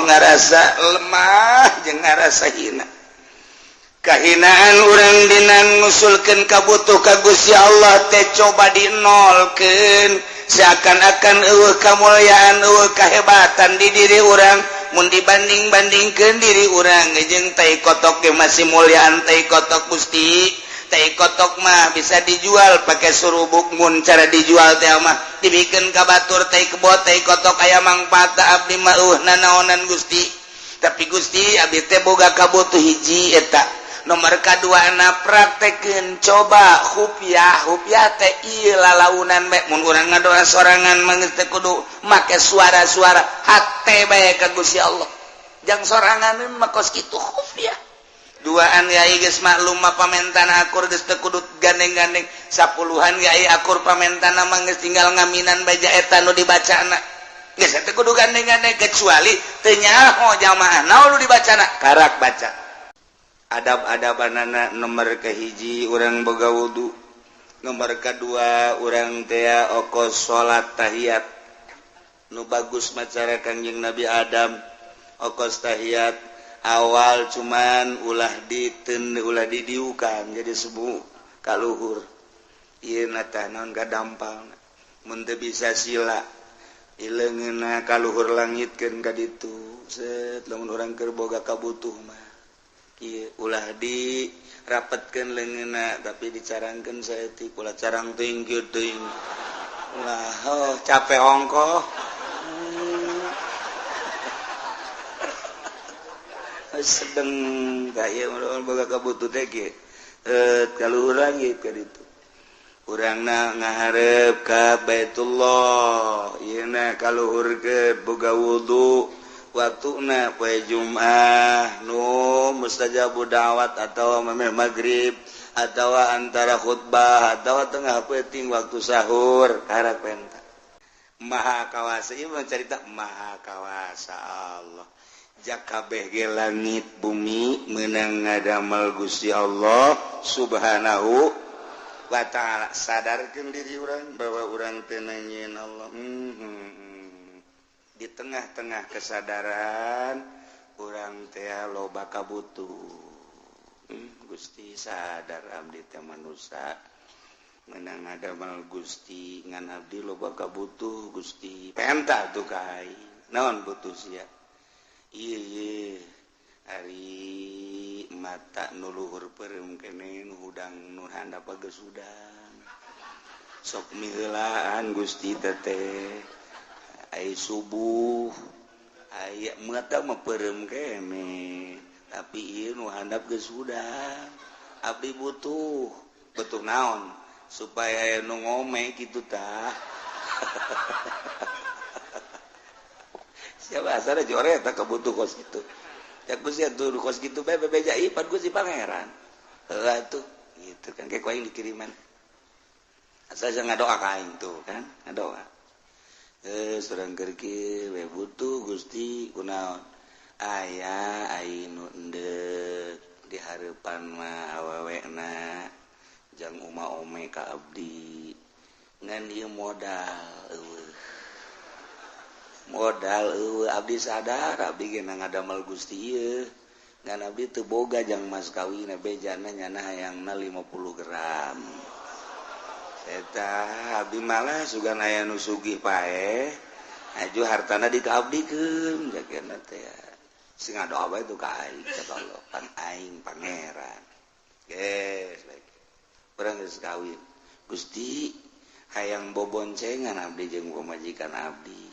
ngarasa lemah jeung ngarasa hina kahinaan urang dina ngusulkeun kabutuh ka Gusti Allah teh coba dinolkeun seakan-akan eueuh kamulyaan eueuh kahebatan di diri urang mun dibanding-bandingkeun diri urang jeung tai kotok ge masih mulyaan tai kotok Gusti tai kotok mah bisa dijual pakai surubuk mun cara dijual teh mah dibikeun ka batur tai kebot tai kotok aya mangpaatna abdi mah nanaonan Gusti tapi Gusti abdi teh boga kabutuh hiji eta nomor kadua na praktekeun coba hupiah teh ieu lalaunan bae mun urang ngadoa sorangan mah geus teh kudu make suara-suara hate bae ka Gusti Allah jang sorangan mah kos kitu hupiah duaan yai geus maklum mah pamentana akur geus teu kudu gandeng-gandeng sapuluhan yai akur pamentana mah geus tinggal ngaminan baja eta nu dibacana geus teu kudu gandeng-gandeng kecuali teu nyaho jamaah naon nu dibacana karak baca adab-adabanana nomor kahiji urang boga wudu nomor kadua urang teh okos salat tahiyat nu bagus macara Kangjeng Nabi Adam okos tahiyat awal cuman ulah didiukan jadi subuh kaluhur ieu tah naon gadampal mun teu bisa sila ileungeunna kaluhur langitkeun ka ditu set lamun urang keur boga kabutuh mah ieu ulah dirapetkeun leungeunna tapi dicarangkeun saeutik ulah carang teuing kieu teuing ulah capek ongkoh sedeng kaya boga kabutuh teh ge kalau urang ge ka ditu urangna ngaharep ka Baitullah ieu na kaluhurkeun boga wudu waktuna poe Jumat nu mustajabu da'wat atawa memeh magrib atawa antara khutbah atawa tengah peuting waktu sahur karak penta maha kawasa ieu carita maha kawasa Allah jak kabeh ge langit bumi meunang ngadamel Gusti Allah Subhanahu wa ta'ala sadarkeun diri urang bahwa urang teh nanyeun Allah di tengah-tengah kesadaran urang teh loba kabutuh Gusti sadar abdi teh manusia meunang ngadamel Gusti ngan abdi loba kabutuh Gusti penta tuh kai naon butuh sia ieu ari mata nu luhur peureum keneh nu hudang nu handap geus udang sok miheulaan Gusti teh ai subuh aya mata mah peureum keneh tapi ieu nu handap geus udang abdi butuh naon supaya aya nu ngome kitu tah siapa asal jore tak kebutuh kos gitu ya Gusti atuh kos gitu bae bebeja ipan Gusti pangeran heula tuh gitu kan kayak aing dikiriman asal jangan ngadoa ka aing tuh kan ngadoa surang keur kieu we butuh Gusti kunaon aya aing nu endeuh di hareupan mah awewena jang uma-ome ka abdi ngan ieu modal abdi sadar abdi ge ngadamel Gusti ieu ngan abdi teu boga jang mas kawina bejana nyana hayangna 50 gram eta abdi malah sugan aya nu sugih pae aju hartana dikaabdikeun jakeuna teh sing ngadoa bae tu ka aing ka Allah pan aing pangeran geus bae urang geus kawin Gusti hayang boboncengan abdi jeung pamajikan abdi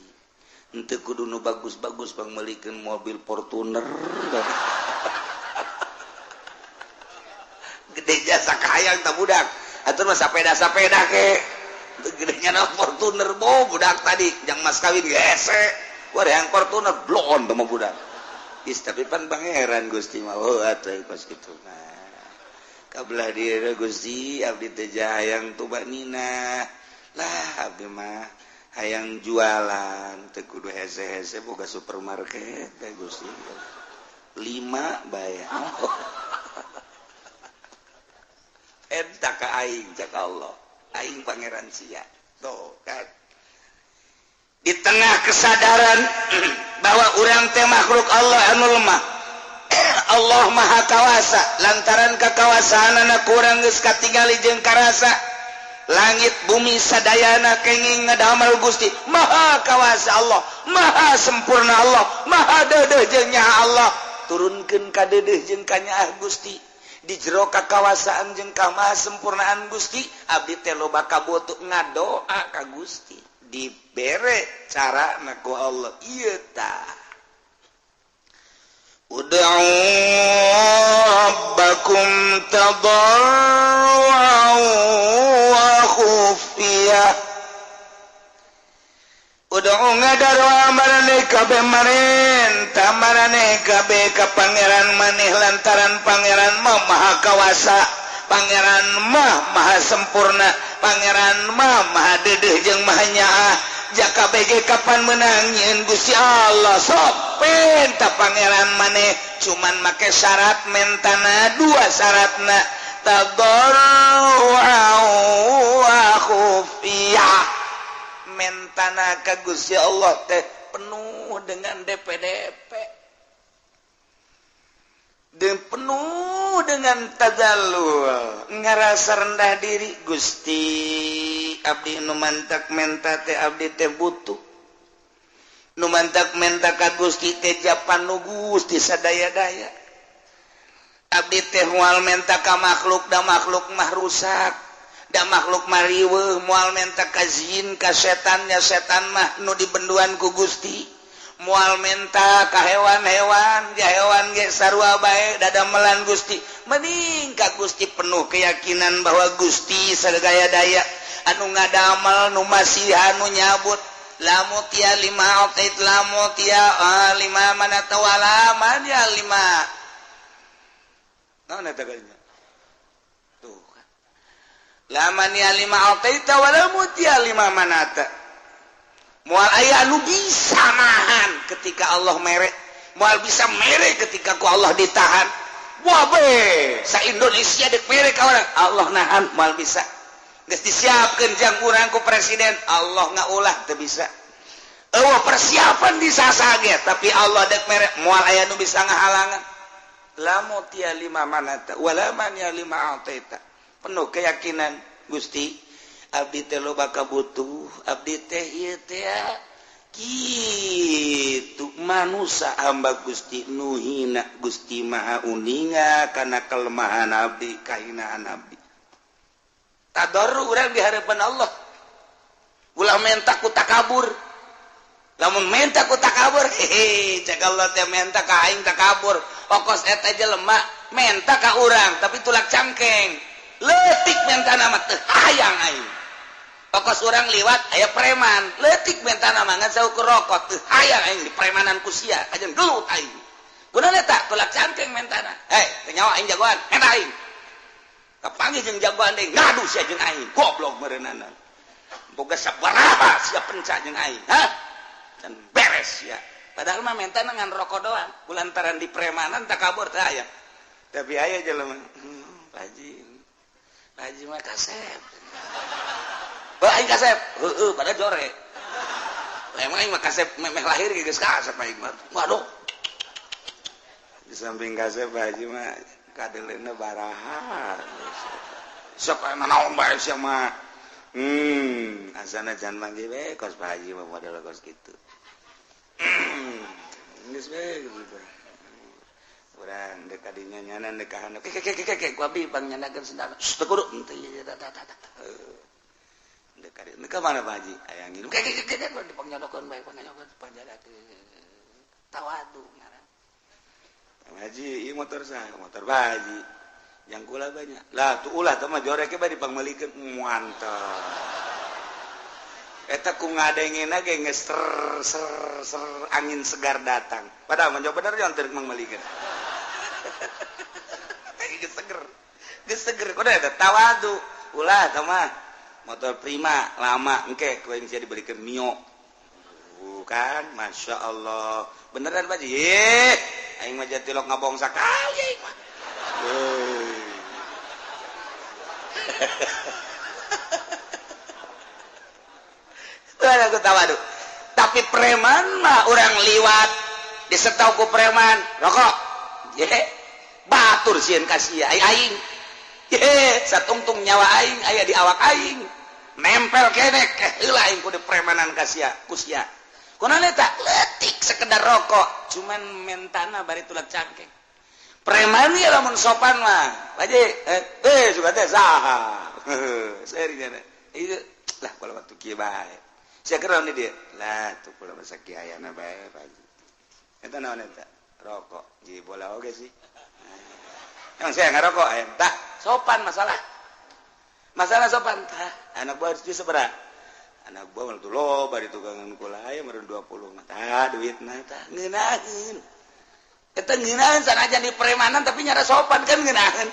henteu kudu nu bagus-bagus pangmelikeun mobil Fortuner gede jasa kahayang ta budak atuh mah sapeda ke gedenya na Fortuner budak tadi yang mas kawin gese wah yang Fortuner blon teh budak is tapi pan pangeran Gusti mah atuh pas kitu nah kabelah dieu Gusti abdi teh hayang tuba nina lah abdi mah hayang jualan teu kudu hese-hese boga supermarket teh Gusti 5 bayar eta ka aing cak Allah aing pangeran sia tuh kan di tengah kesadaran bahwa urang teh makhluk Allah anu lemah. Allah maha kawasa lantaran kakawasaanna kurang geus katingali jeung karasa langit bumi sadayana kenging ngadamel Gusti maha kawasa Allah maha sempurna Allah maha deudeuh jeung nyaha Allah turunkeun ka deudeuh jeung ka nyaha Gusti di jero kakawasaan jeung kamasempurnaan Gusti abdi teh loba kabotu ngadoa ka Gusti dibere carana ku Allah ieu tah ud'u rabbakum tadarruan wa khufiyah ud'u ngadarwa marane kabeh marentah marane kabeh ka pangeran maneh lantaran pangeran mah maha kawasa pangeran mah maha sempurna pangeran mah maha deudeuh jeung maha nyaah jaka BG kapan menang nyeun Gusti Allah sok pentah pangeran maneh cuman make syarat mentana dua syaratna tadarruan wa khufiyah mentana ka Gusti Allah teh penuh dengan DP-DP dan penuh dengan tadallul ngarasa rendah diri Gusti abdi nu mantak menta teh abdi teh butuh nu mantak menta ka Gusti teh japan nu Gusti sadaya-daya abdi teh moal menta ka makhluk da makhluk mah rusak da makhluk mah riweuh moal menta ka jin ka setan nya setan mah nu dibenduan ku Gusti moal menta ka hewan-hewan ya hewan ge sarua bae dadamelan Gusti mending ka Gusti penuh keyakinan bahwa Gusti sadaya daya anu ngadamel nu masih anu nyabut lamu tia lima autait lamu tia lima mana tawala man ya lima naon eta kalinya tuh kan laman ya lima autait wala mutia lima manata moal aya anu bisa nahan ketika Allah mere moal bisa mere ketika ku Allah ditahan wabe sa Indonesia dek mere ka urang Allah nahan moal bisa geus disiapkeun jang urang ku presiden Allah ngaulah teu bisa eueuh persiapan di sasage tapi Allah dek mere moal aya nu bisa ngahalangan la mutia lima manata wala man ya lima ataita penuh keyakinan Gusti abdi teh loba kabutuh abdi teh ieu teh kitu manusia hamba Gusti nu hina Gusti maha uninga kana kelemahan abdi kahinaan abdi tadarru urang di harapan Allah ulah menta ku takabur lamun menta ku takabur cek Allah teh menta ka aing takabur pokos eta jelema menta ka urang tapi tulak cangkeng leutik mentana mah teu hayang aing pokos urang liwat aya preman leutik mentana mah ngan saukur rokok teu hayang aing di premanan ku sia ajeun gelut aing kunaon eta tulak cangkeng mentana teu nyawa aing jagoan menta aing kapanggih jeung jagoan deui ngadu sia jeung aing goblok meureunana boga sabaraha sia penca jeung aing dan beres ya padahal mah mentana ngan rokok doang kulantaran di premanan takabur teu aya tapi aya jelema Haji mah kasep aing kasep pada jore emang aing mah kasep meh lahir geus kasep aing mah waduh di samping kasep Haji mah kadeleuna baraha sok aya naon bae sia mah asana jan manggih we kos Pak Haji mah model kos kitu geus we gitu urang dek kadinya nyanan dek kahana kek ku abdi bang nyandakeun sendal teu kudu teu dek kadi ka mana Pak Haji aya ngilu kek dipangnyodokkeun bae pangnyodokkeun panjadakeun tawadu ngaran Pak Haji ieu motor saha motor Pak Haji yang kula banyak lah tuh ulah teh mah joreke bae dipangmeulikeun mantap eta ku ngadengena ge geus ser angin segar datang padahal mah bener jangan teu mangmeulikeun geus seger kudu eta tawadu ulah teh mah motor prima lama engke ku aing sia dibelikeun Mio bukan Masya Allah beneran Pak Haji aing mah jatilok ngabong sakali aing mah itu aku tawadu tapi tapi preman mah orang liwat disetauku preman rokok batur sieun kasih aing satungtung nyawa aing aya di awak aing nempel kene heula aing ku di premanan kasih kusia kunaon eta leutik sekedar rokok cuman mentana bari tulang cangkeng preman ieu lamun sopan mah baje juga teh saha serinya ieu lah kalau waktu kieu bae sia keur naon dia lah tuh kula masa kiayana bae bae eta naon eta rokok ji bola oge sih yang saya ngarokok tak sopan masalah sopan tah anak buah itu seberapa anak buah waktu lo bari tugangan kula aya meureun 20 mah tah duitna tah ngeunaheun eta ngeunaheun sanajan di premanan tapi nyara sopan kan ngeunaheun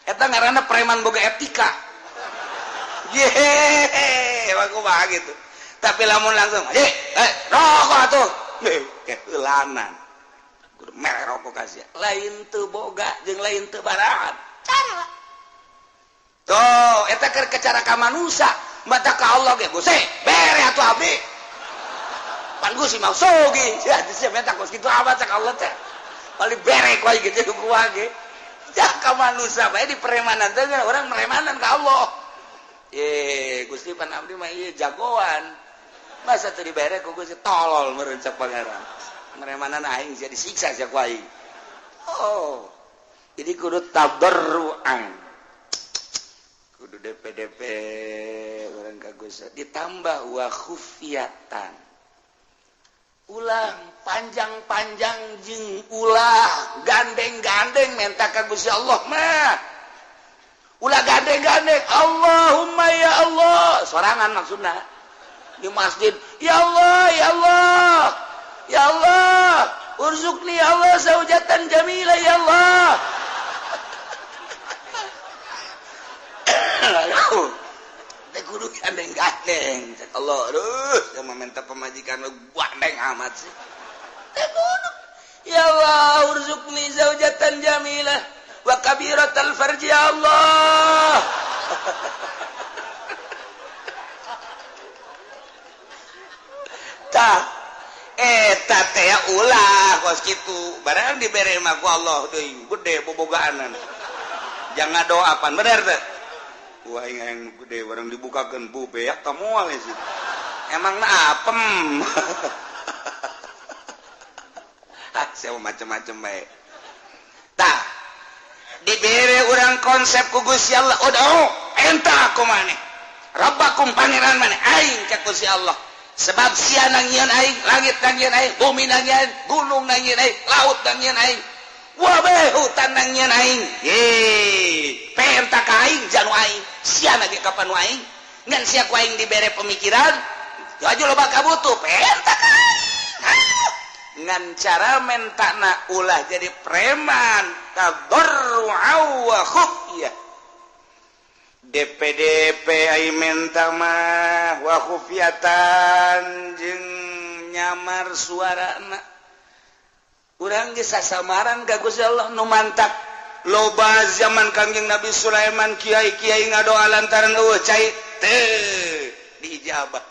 eta ngaranna preman boga etika aku mah gitu tapi lamun langsung rokok atuh keulanan kudu mere rokok kasih lain teu boga jeung lain teu barangan cara tuh eta keur cara ka manusia mata ka Allah ge Gusti bere atuh abdi pan Gusti mau sogi sia sia meta kos kitu apa cak Allah teh balik bere ku aya gitu ku ge jah ka manusia bae di premanan teh orang premanan ka Allah Gusti pan abdi mah ieu jagoan masa teu dibere ku Gusti tolol meureun cak pangeran meremanan aing jadi siksa sia ku aing jadi kudu tabarruan kudu DP orang kagus ditambah wa khufiyatan ulah panjang-panjang jeung ulah gandeng-gandeng minta ka Gusti Allah mah ulah gandeng-gandeng Allahumma ya Allah sorangan maksudna di masjid ya Allah ya Allah ya Allah urzuqni ya Allah zaujatan jamilah ya Allah teh kudu gandeng-gandeng cek Allah aduh sama minta pemajikan lu gandeng amat sih teh kudu ya Allah urzuqni zaujatan jamilah wa kabiratal farji ya Allah tah eta teh ulah kos kitu barang dibere mah ku Allah deui gede bobogaanan jangan doapan bener teh wah yang gede barang dibukakeun bu beak tah moal sih emang na apem saya macam-macam bae tah dibere urang konsep ku Gusti Allah ud'u enta aku maneh rabbakum pangeran maneh aing ka Gusti Allah sebab sia nangieun aing langit nangieun aing bumi nangieun gunung nangieun aing laut nangieun aing wae hutan nangieun aing penta ka aing janu aing sia na ge kapan aing ngan sia ku aing dibere pemikiran aju loba kabutuh penta ka aing ngan cara mentana ulah jadi preman tadarru'u wa khufyah DPDP ai menta mah wa khufyatan jeung nyamar suarana urang ge sasamaran ka Gusti Allah nu mantak loba zaman Kangjeng Nabi Sulaiman kiai-kiai ngadoa lantaran eueuh cai teu diijabah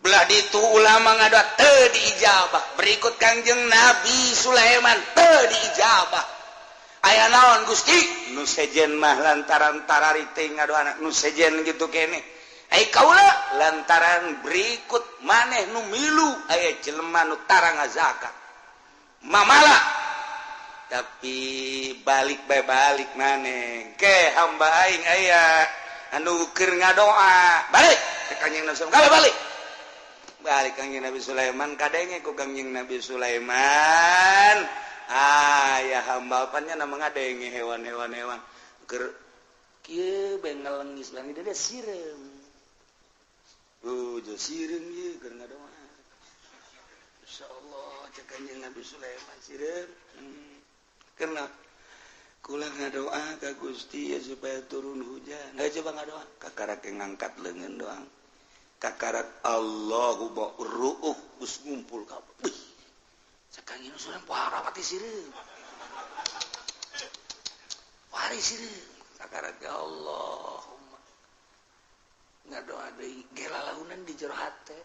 belah ditu ulama ngadoa teu diijabah berikut Kangjeng Nabi Sulaiman teu diijabah aya naon Gusti nu sejen mah lantaran tararite ngadoana nu sejen gitu kene ai kaula lantaran berikut maneh nu milu aya jelema nu tarang zakat mamala tapi balik bae balik maneh ke hamba aing aya anu keur ngadoa balik ka Kanjeng Nabi Sulaiman balik Kanjeng Nabi Sulaiman kadenge ku Kanjeng Nabi Sulaiman ya hamba apanya nama ngadenge hewan-hewan keur kieu beng ngalengis bang dia sirem jo sirem ye keur ngadoa insyaallah cek Kanjeng Nabi Sulaiman sirem kena kula ngadoa ka Gusti ya supaya turun hujan coba ngadoa kakarak ngangkat leungeun doang kakarak Allahu ru'uh geus ngumpul kabeh Kanjeng Sunan pohara pati sireum. Pari sireum. Sakarat ya Allahumma. Ngadoa deui ge lalaunan di jero hate.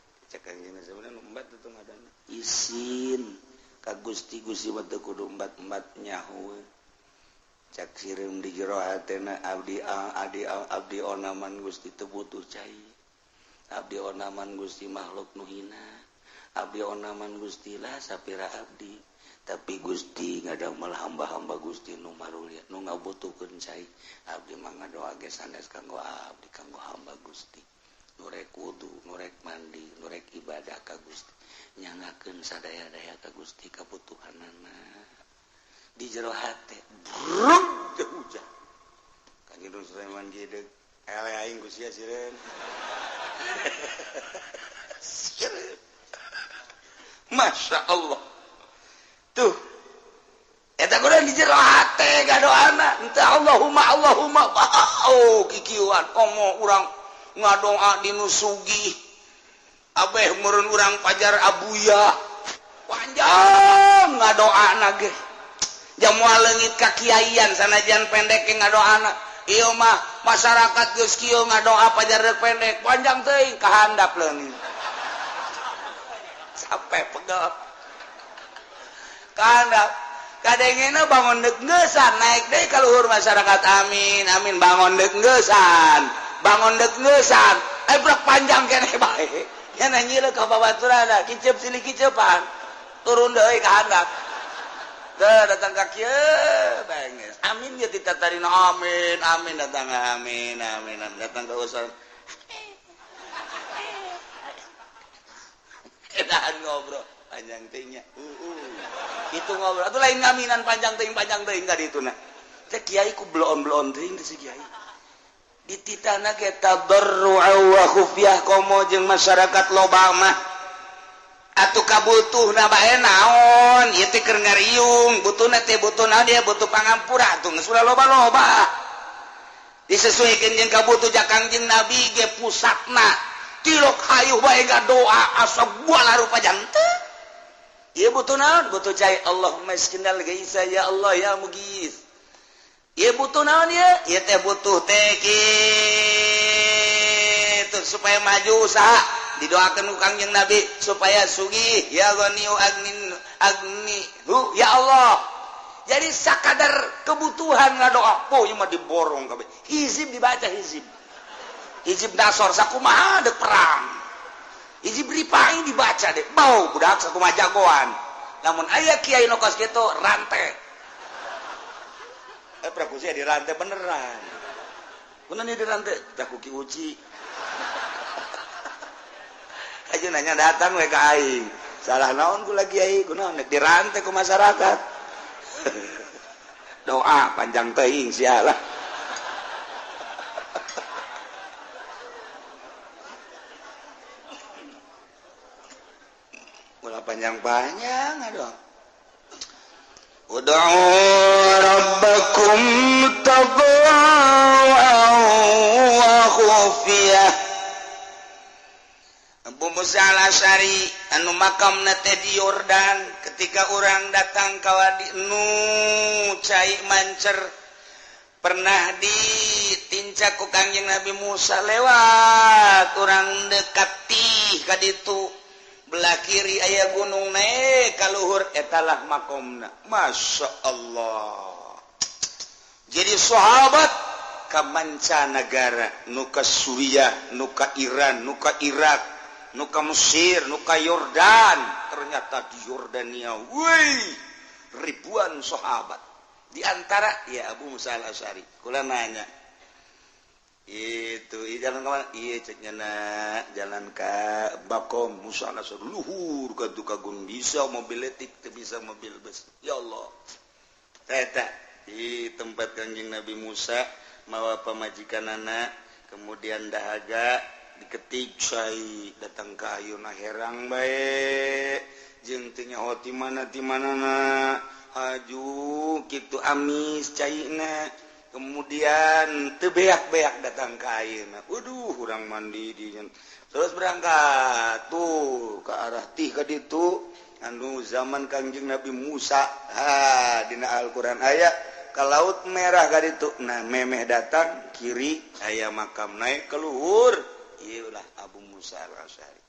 izin ka Gusti kudu embat-embatnya cakirim di jero hatena abdi onaman Gusti teu butuh cai abdi onaman Gusti makhluk nuhina abdi onaman Gusti lah sapira abdi tapi Gusti ngadamel hamba-hamba Gusti nu marulia nu ngabutuhkeun cai abdi mah ngadoa ge sanes kanggo abdi kanggo hamba Gusti nurek wudu nurek mandi nurek ibadah ka Gusti nyangakeun sadaya-daya ka Gusti kabutuhanana di jero hate bruk teh hujan Kanjeng Sulaiman gede ele aing ku sia sireun Masya Allah tuh eta kudu di jero hate gadoana henteu Allahumma kikieuan komo urang ngadoa dinu sugih abeh meureun urang pajar abuya panjang ngadoana ge jamual leungit ka kiaian sanajan pendek ke ngadoana ieu mah masyarakat geus kieu ngadoa pajar rek pendek panjang teuing ka handap leungit sampai pegel ka handap kadengena bangun deuk ngeusan naik deui ka luhur masyarakat amin amin bangun deuk ngeusan brek panjang keneh bae nya nyileuk ka babaturanna kiceup silih kiceupan turun deui ka handap datang ka kieu benges amin ge ditatarina amin datang amin datang ka usul edan ngobrol panjang teuing nya itu ngobrol atuh lain ngaminan panjang teuing ka dituna teh kiai ku bloon teuing teh si kiai dititana ge tadarru'a wa khufyah komo jeung masyarakat loba mah atuh kabutuhna bae naon ieu teh keur ngariung butuhna teh butuh naon dia butuh pangampura atuh geus ulah loba-loba disesuaikeun jeung kabutuh Kangjeng Nabi ge pusatna tilok hayuh bae doa asa buala rupa janteu ieu butuh naon butuh cai Allahumma isqinal ghaitsa ya Allah ya mughits ieu butuh naon ieu teh butuh teh kitu supaya maju usaha didoakeun ku Kangjeng Nabi supaya sugih ya ghaniyu agnihu ya Allah jadi sakadar kebutuhan ngadoa ieu mah diborong kabeh hizib dibaca hizib dasor sakumaha deuk perang hizib ripai dibaca deh bau budak sakumaha jagoan lamun aya kiai nu kos kitu rantai prakusia dirantai beneran bener nih dirantai tak kuki uci aja nanya datang we ka aing salah naon kula kiai kunaon dirantai ku masyarakat doa panjang teuing sialah ulah panjang-panjang aduh ud'u rabbakum tadarru'an wa khufyah Abu Musa al-Asy'ari anu makamna teh di Yordan ketika urang datang ka wadi nu cai mancer pernah ditincak ku Kangjeng Nabi Musa lewat urang dekati ka ditu belah kiri aya gunung naik kaluhur etalah makomna Masya Allah jadi sahabat ka mancanagara nu ka Suriah nu ka Iran nu ka Irak nu ka Mesir nu ka Yordan ternyata di Yordania ribuan sahabat di antara ya Abu Musa al-Asy'ari kula nanya itu jalan ke mana? Iya ceknya nak jalan ke Bakom Musa nasar luhur ke gunung bisa mobil etik bisa mobil bus ya Allah teta di tempat Kangjeng Nabi Musa mawa pemajikan anak kemudian dahaga diketik cai datang ke ayuna herang bae jeung teu nyaho ti mana na haju kitu amis caina kemudian tebeak-beak datang ke ayeuna waduh urang mandi di terus berangkat tuh ke arah tih ka ditu anu zaman Kangjeng Nabi Musa dina Al-Qur'an aya ka laut merah ka ditu nah memeh datang kiri aya makam naik ke luhur ieulah Abu Musa al-Asy'ari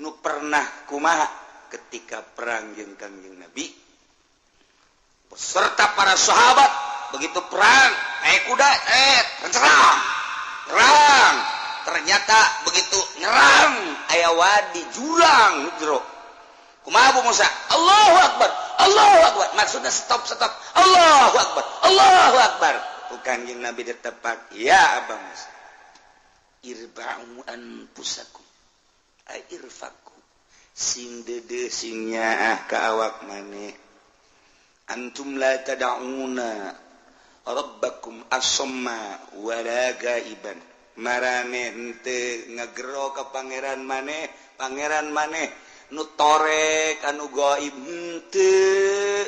nu pernah kumaha ketika perang jeung Kangjeng Nabi beserta para sahabat begitu perang naik kuda terang ternyata begitu nyerang aya wadi jurang jero kumaha Abu Musa Allahu Akbar maksudnya stop Allahu Akbar Kangjeng Nabi ditepak ya Abu Musa irba'u anfusakum irfaku sing dede sing nyaah ka awak maneh antum la tad'una rabbakum as-samma wala gaiban marane henteu ngagero ka pangeran maneh nu torek anu gaib henteu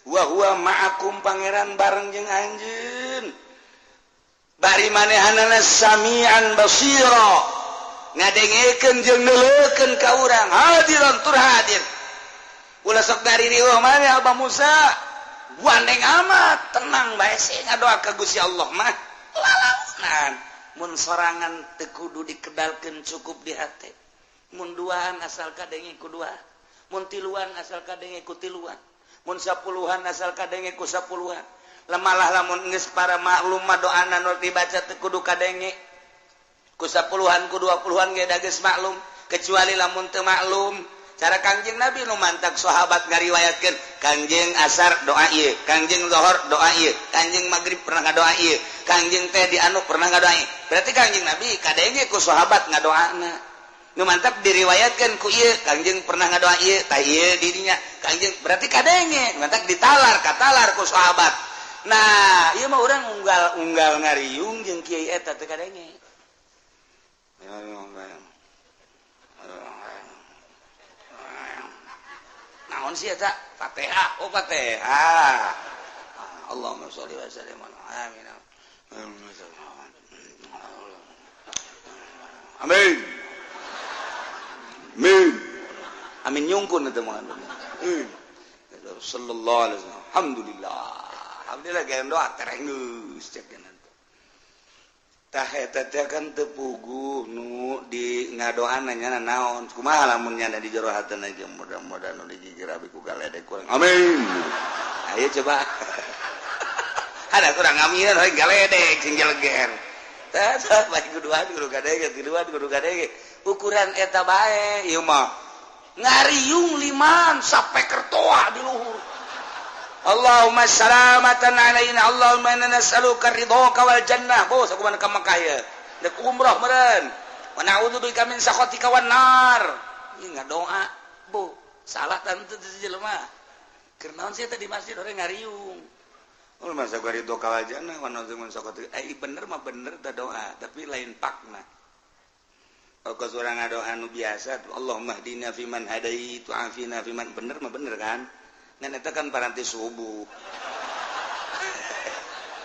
wa huwa ma'akum pangeran bareng jeung anjeun bari manehanana samian basira ngadengekeun jeung neuleukeun ka urang hadiran tur hadir ulah sok dari riweuh mah Abu Musa gandeng amat tenang bae sih ngadoa ka Gusti Allah mah lalaunan mun sorangan teu kudu dikedalkeun cukup di hate mun duaan asal kadenge ku dua mun tiluan asal kadenge ku tiluan mun sapuluhan asal kadenge ku sapuluhan lemalah lamun geus para maklum mah doana nu dibaca teu kudu kadenge ku 10-an ku 20-an ge da geus maklum kecuali lamun teu maklum cara Kangjeng Nabi nu mantak sahabat ngariwayatkeun Kangjeng asar doa ieu Kangjeng zuhur doa ieu Kangjeng magrib pernah ngadoa ieu Kangjeng teh di anu pernah ngadoa ieu berarti Kangjeng Nabi kadenge ku sahabat ngadoana nu mantap diriwayatkeun ku ieu Kangjeng pernah ngadoa ieu tah ieu dirinya Kangjeng berarti kadenge mantap ditalar katalar ku sahabat. Nah, ieu mah urang unggal ngariung jeung kiai eta teh kadenge. Naon sih eta? Fatihah. Oh, Fatihah. Allahumma sholli wa sallim ala amin. Amin. Amin. Amin nyungkun eta mah. Sallallahu alaihi wasallam. Alhamdulillah. Alhamdulillah gayam doa tereng geus cek nanti. Tah eta teh kan teu puguh nu di ngadoana nya naon. Kumaha lamun nya di jero hateuna ge mudah-mudahan nu dijijir abi ku galedek kurang. Amin. Ayo coba. Ada kurang amin we galedek sing jeleger. Tah bae kudu gadege, kudu gadege. Ukuran eta bae ieu mah. Ngariung liman sampai kertoa di luhur. Allahumma salamatan alaina Allahumma inna nas'aluka ridhaka wal jannah bos aku mana ka Makkah ya dek umrah meureun wa na'udzubika min sakhatika wan nar ieu ngadoa bu salah tante jelema keur naon sih tadi masjid orang ngariung ul masa ridhaka wal jannah wa na'udzubika min sakhatika bener mah bener teh doa tapi lain pakna kalau seorang ngadoa anu biasa Allahumma hdina fiman hadait wa afina fiman bener mah bener kan ngan eta kan paranti subuh.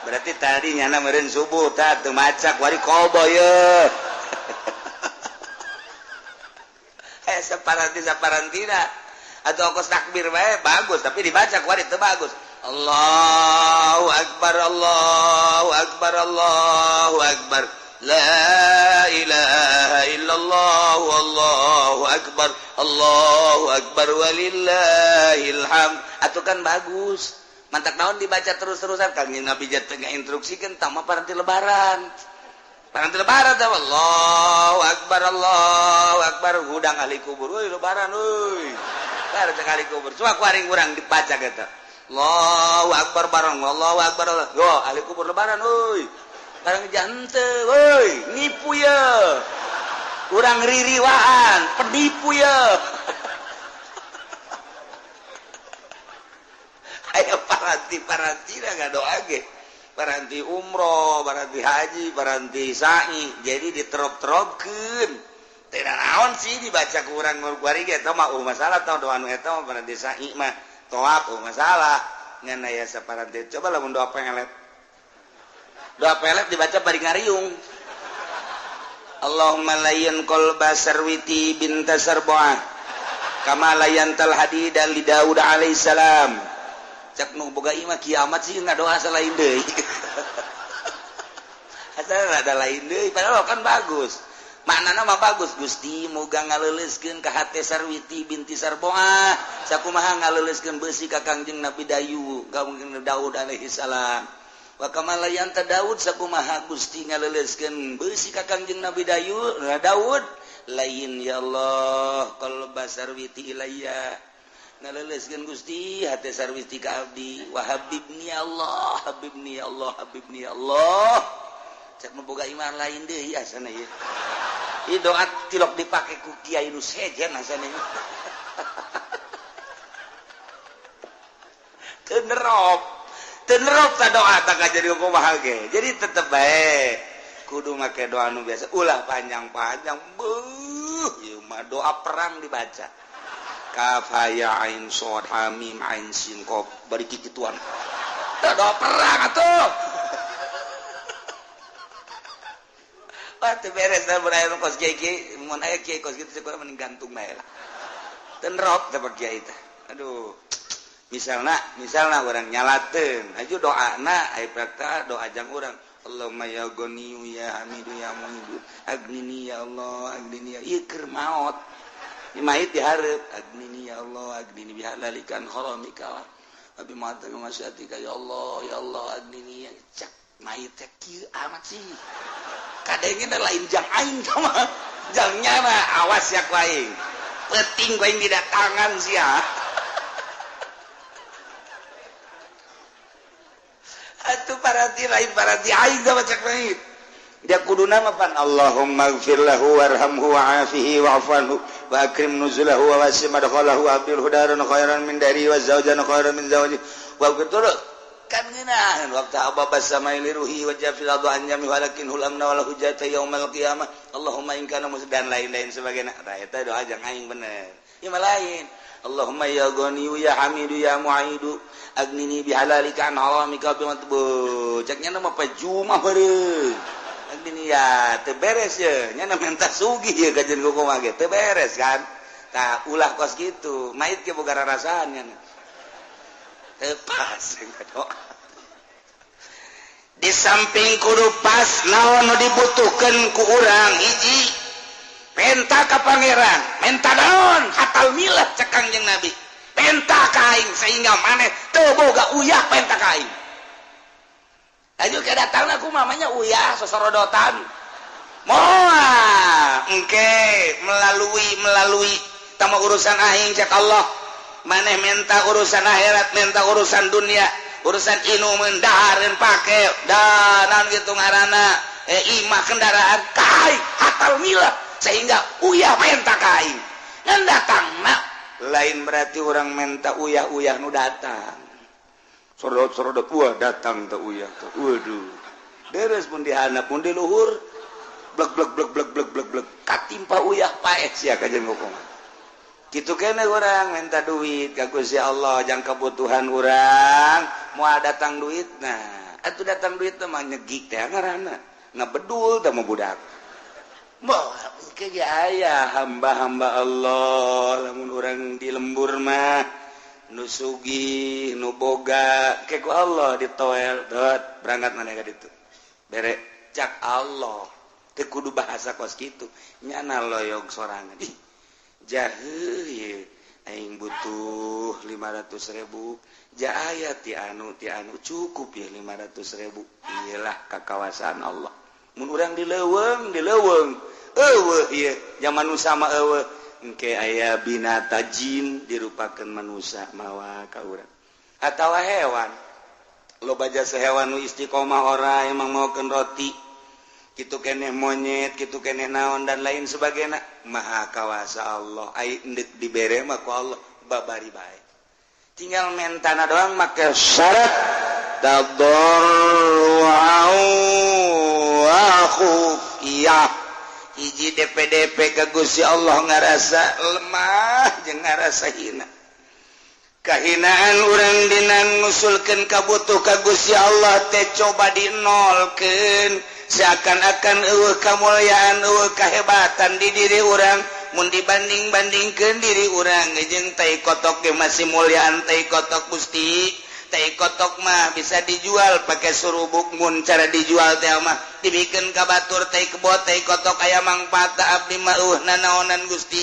Berarti tadi nyana meureun subuh tah teu macak wari qobo ye. Saparantina atau kos takbir bae bagus tapi dibaca wari teu bagus. Allahu akbar Allahu akbar Allahu akbar. La ilaha illallah wallahu akbar Allahu akbar walillahil hamd atuh kan bagus mantak naon dibaca terus-terusan Kangjeng Nabi jatuh instruksikeun tah mah paranti lebaran tah Allahu akbar hudang ahli kubur euy lebaran euy bar cek ahli kubur coba kuaring urang dibaca eta Allahu akbar bareng Allahu akbar yo ahli kubur lebaran euy barang jante, woi, nipu ya, kurang ririwaan, penipu ya. Ayo paranti dah nggak doa ge, paranti umroh, paranti haji, paranti sa'i, jadi diterop-teropkeun. Tidak naon sih dibaca kurang ngurkuari ge, tau mah masalah tau doa nu eta mah paranti sa'i mah, toap masalah. Ngan aya saparanti, coba lamun doa pengelet. Doa pelet dibaca bari ngariung. Allahumma layyan qalba sarwiti binta sarboah kama layyantal hadida li Daud alaihi salam. Cak nu boga imah kiamat sih ngadoa salain deui. Asal ada lain deui padahal kan bagus. Maknana mah bagus Gusti muga ngaleuleskeun ka hate Sarwiti binti Sarboah sakumaha ngaleuleskeun beusi ka Kangjeng Nabi Dayu Kangjeng Daud alaihi salam wa kamalayan ta Daud sakumaha Gusti ngaleuleskeun beusi ka Kangjeng Nabi Daud lain ya Allah qalba Sarwiti ilayya ngaleuleskeun Gusti hate Sarwiti ka abdi wa habibni Allah habibni Allah habibni Allah cek boga iman lain deui asana ieu ini doa tilok dipakai ku kiai nu sejen asana ieu teu nerop ta doa tak jadi kumaha ge jadi tetep bae kudu make doa nu biasa ulah panjang-panjang beuh ieu mah doa perang dibaca kaf ya ain shad ha mim ain sin qaf bari kikituan doa perang atuh Pati beres dan berakhir kos kiai mun aya kiai kos kitu cek urang mending gantung bae lah. Teu nerop da kiai teh. Aduh. Misalna urang nyalateun, aju doana aya praktek doa jang urang. Allahumma ya ghaniyu ya hamidu ya muhidu. Agnini ya Allah, agnini ya ieu keur maot. Imait dihareup, agnini ya Allah, agnini bihalalikan haramika. Abi mata masyatika ya Allah agnini ya cak mait teh kieu amat sih. Kadangnya lain jang aing sama jangnya mah awas ya ku aing penting ku aing didatangan sia atuh parati lain parati aing sama cek mait dia kuduna mah pan Allahumma ighfir lahu warhamhu wa'afihi wa'fu wa akrim nuzulahu wa wasi' madkhalahu wa abdil hudaran khairan min dari wa zawjan khairan min zawji wa betul kan ngeunaheun waktu ababas samaili ruhi wa jafil adu anjami walakin hulamna wala hujata yaumal qiyamah Allahumma in kana musdan lain-lain sebagainya tah eta doa jang aing bener ieu mah lain Allahumma ya ghaniyu ya hamidu ya mu'idu agnini bihalalika an haramika bi matbu ceknya mah pajumah beureum agnini ya teu beres ye nya minta sugih ye kajen kumaha ge teu beres kan tah ulah kos kitu mait ge boga rarasaan nya pas doa di samping kudu pas naon nu dibutuhkeun ku urang hiji penta ka pangeran menta naon hatal milah cek Kangjeng Nabi penta ka aing sehingga maneh teu boga uyah penta ka aing aju kedatangna ku mamanya uyah sosorodotan moal engke melalui tama urusan aing cek Allah maneh minta urusan akhirat minta urusan dunia urusan inu mendahareun pake danan gitu ngaranna imah kendaraan kain hatal milah sehingga uyah minta kain ngan datangna lain berarti orang minta uyah nu datang sorodot wah datang teh uyah teh waduh beres pun dihandap pun di luhur blek katimpa uyah paeh sia kajen hukuman gitu kene orang minta duit ka Gusti Allah jang kebutuhan orang moal datang duit nah atuh datang duit mah nyegik teh ngaranna ngabedul teh mah budak moal ke aya hamba-hamba Allah lamun urang di lembur mah nu sugih nu boga ke ku Allah ditoel dot berangkat maneh ka ditu bere cak Allah teu kudu bahasa kos kitu nyana loyog sorangan ih jaheuh ye aing butuh 500.000 jaaya ti anu cukup ya 500.000 iyalah kakawasan Allah mun urang dileuweung eueuh ieu zaman nu sama eueuh engke aya binata jin dirupakeun manusia mawa ka urang atawa hewan loba jasa hewan nu istiqomah ora emang maokeun roti kitu keneh monyet kitu keneh naon dan lain sebagainya maha kawasa Allah ai endek dibere mah ku Allah babari bae tinggal mentana doang make syarat tadarru'u wa khufiyah hiji DP ka Gusti Allah ngarasa lemah jeung ngarasa hina kahinaan urang dina ngusulkeun kabutuh ka Gusti Allah teh coba dinolkeun seakan-akan eueuh kamulyaan eueuh kahebatan di diri urang mun dibanding-bandingkeun diri urang jeung tai kotok ge masih mulyaan tai kotok Gusti kotok mah bisa dijual pakai surubukmun cara dijual teh mah dibikin ka batur teh kebot teh kotok aya mangpaatna abdi mah nanaonan Gusti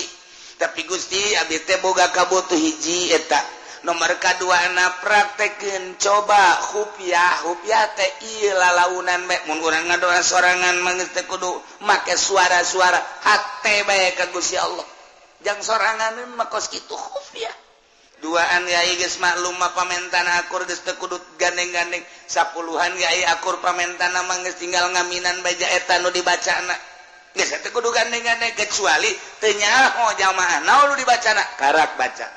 tapi Gusti abdi teh boga kabutuh hiji eta nomor kadua anak praktekeun coba hupiah teh ieu lalaunan bae mun urang ngadoa sorangan manggeus teh kudu make suara-suara hate bae ka Gusti Allah jang soranganeun mah kos kitu hupiah duaan yai geus maklum mah pamentana akur geus teu kudu gandeng-gandeng sapuluhan yai akur pamentana mah geus tinggal ngaminan baja eta nu dibacana geus teu kudu gandeng-gandeng kecuali teu nyaho jamaah naon nu dibacana karak baca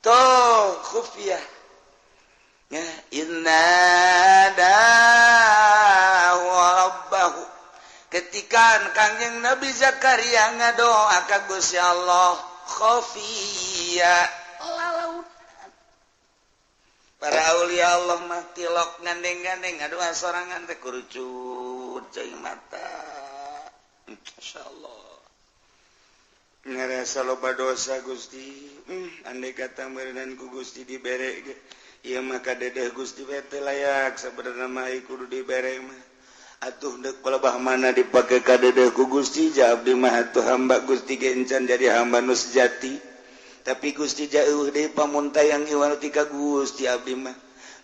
tuh khufiyah ya inna rabbahu ketika Kangjeng Nabi Zakaria ngadoa ka Gusti Allah khafiyah para aulia Allah mah tilok gandeng-gandeng ngadoa sorangan teh kurucut cai mata insyaallah ngarasa loba dosa Gusti andai kata meureunan ku Gusti dibere ge ieu mah kadedeh Gusti we teh layak sabenerna mah kudu dibere mah atuh deuk pelebah mana dipake kadedeh ku Gusti ja abdi mah atuh hamba Gusti ge encan jadi hamba nu sejati tapi Gusti jauh deui pamuntayang ieu ti ka Gusti abdi mah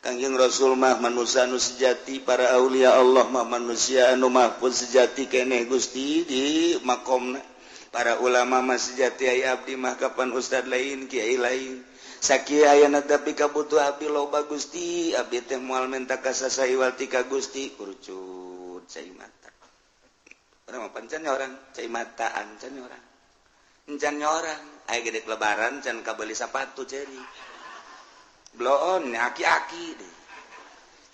Kangjeng Rasul mah manusia anu sejati para aulia Allah mah manusia anu mahfuz sejati keneh Gusti di makomna para ulama mah sejati aya abdi mah kapan ustad lain kiai lain sakieu ayeuna tapi kabutuh abdi loba Gusti abdi teh moal menta kasasaiwal ti ka Gusti kurucut cai mata urang mah pancan orang cai mataan can orang encan orang aya gede lebaran can kabeli sapatu ceri bloon aki-aki deh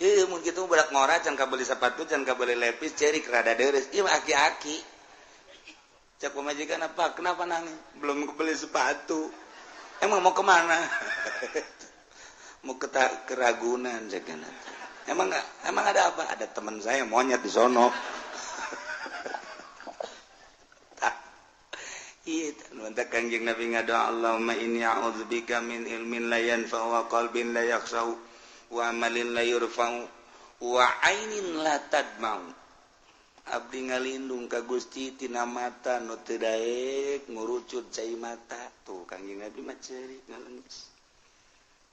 ieu mun kitu budak ngora can kabeli sapatu can kabeli lepis ceri rada deres ieu aki-aki cak pemajikan apa kenapa nangis belum kebeli sepatu emang mau kemana mau ke Ragunan cakana emang ada apa ada teman saya monyet di sono iya nuntut Kangjeng Nabi ngadoa Allahumma inni a'udzubika min ilmin la yanfa'u wa qalbin la yakhsha'u wa amalin la yurfa'u wa ainin la tadma'u abdi ngalindung ka Gusti tina mata nu teu daek ngurucut cai mata tuh Kangjeng Nabi mah ceurik ngaleungis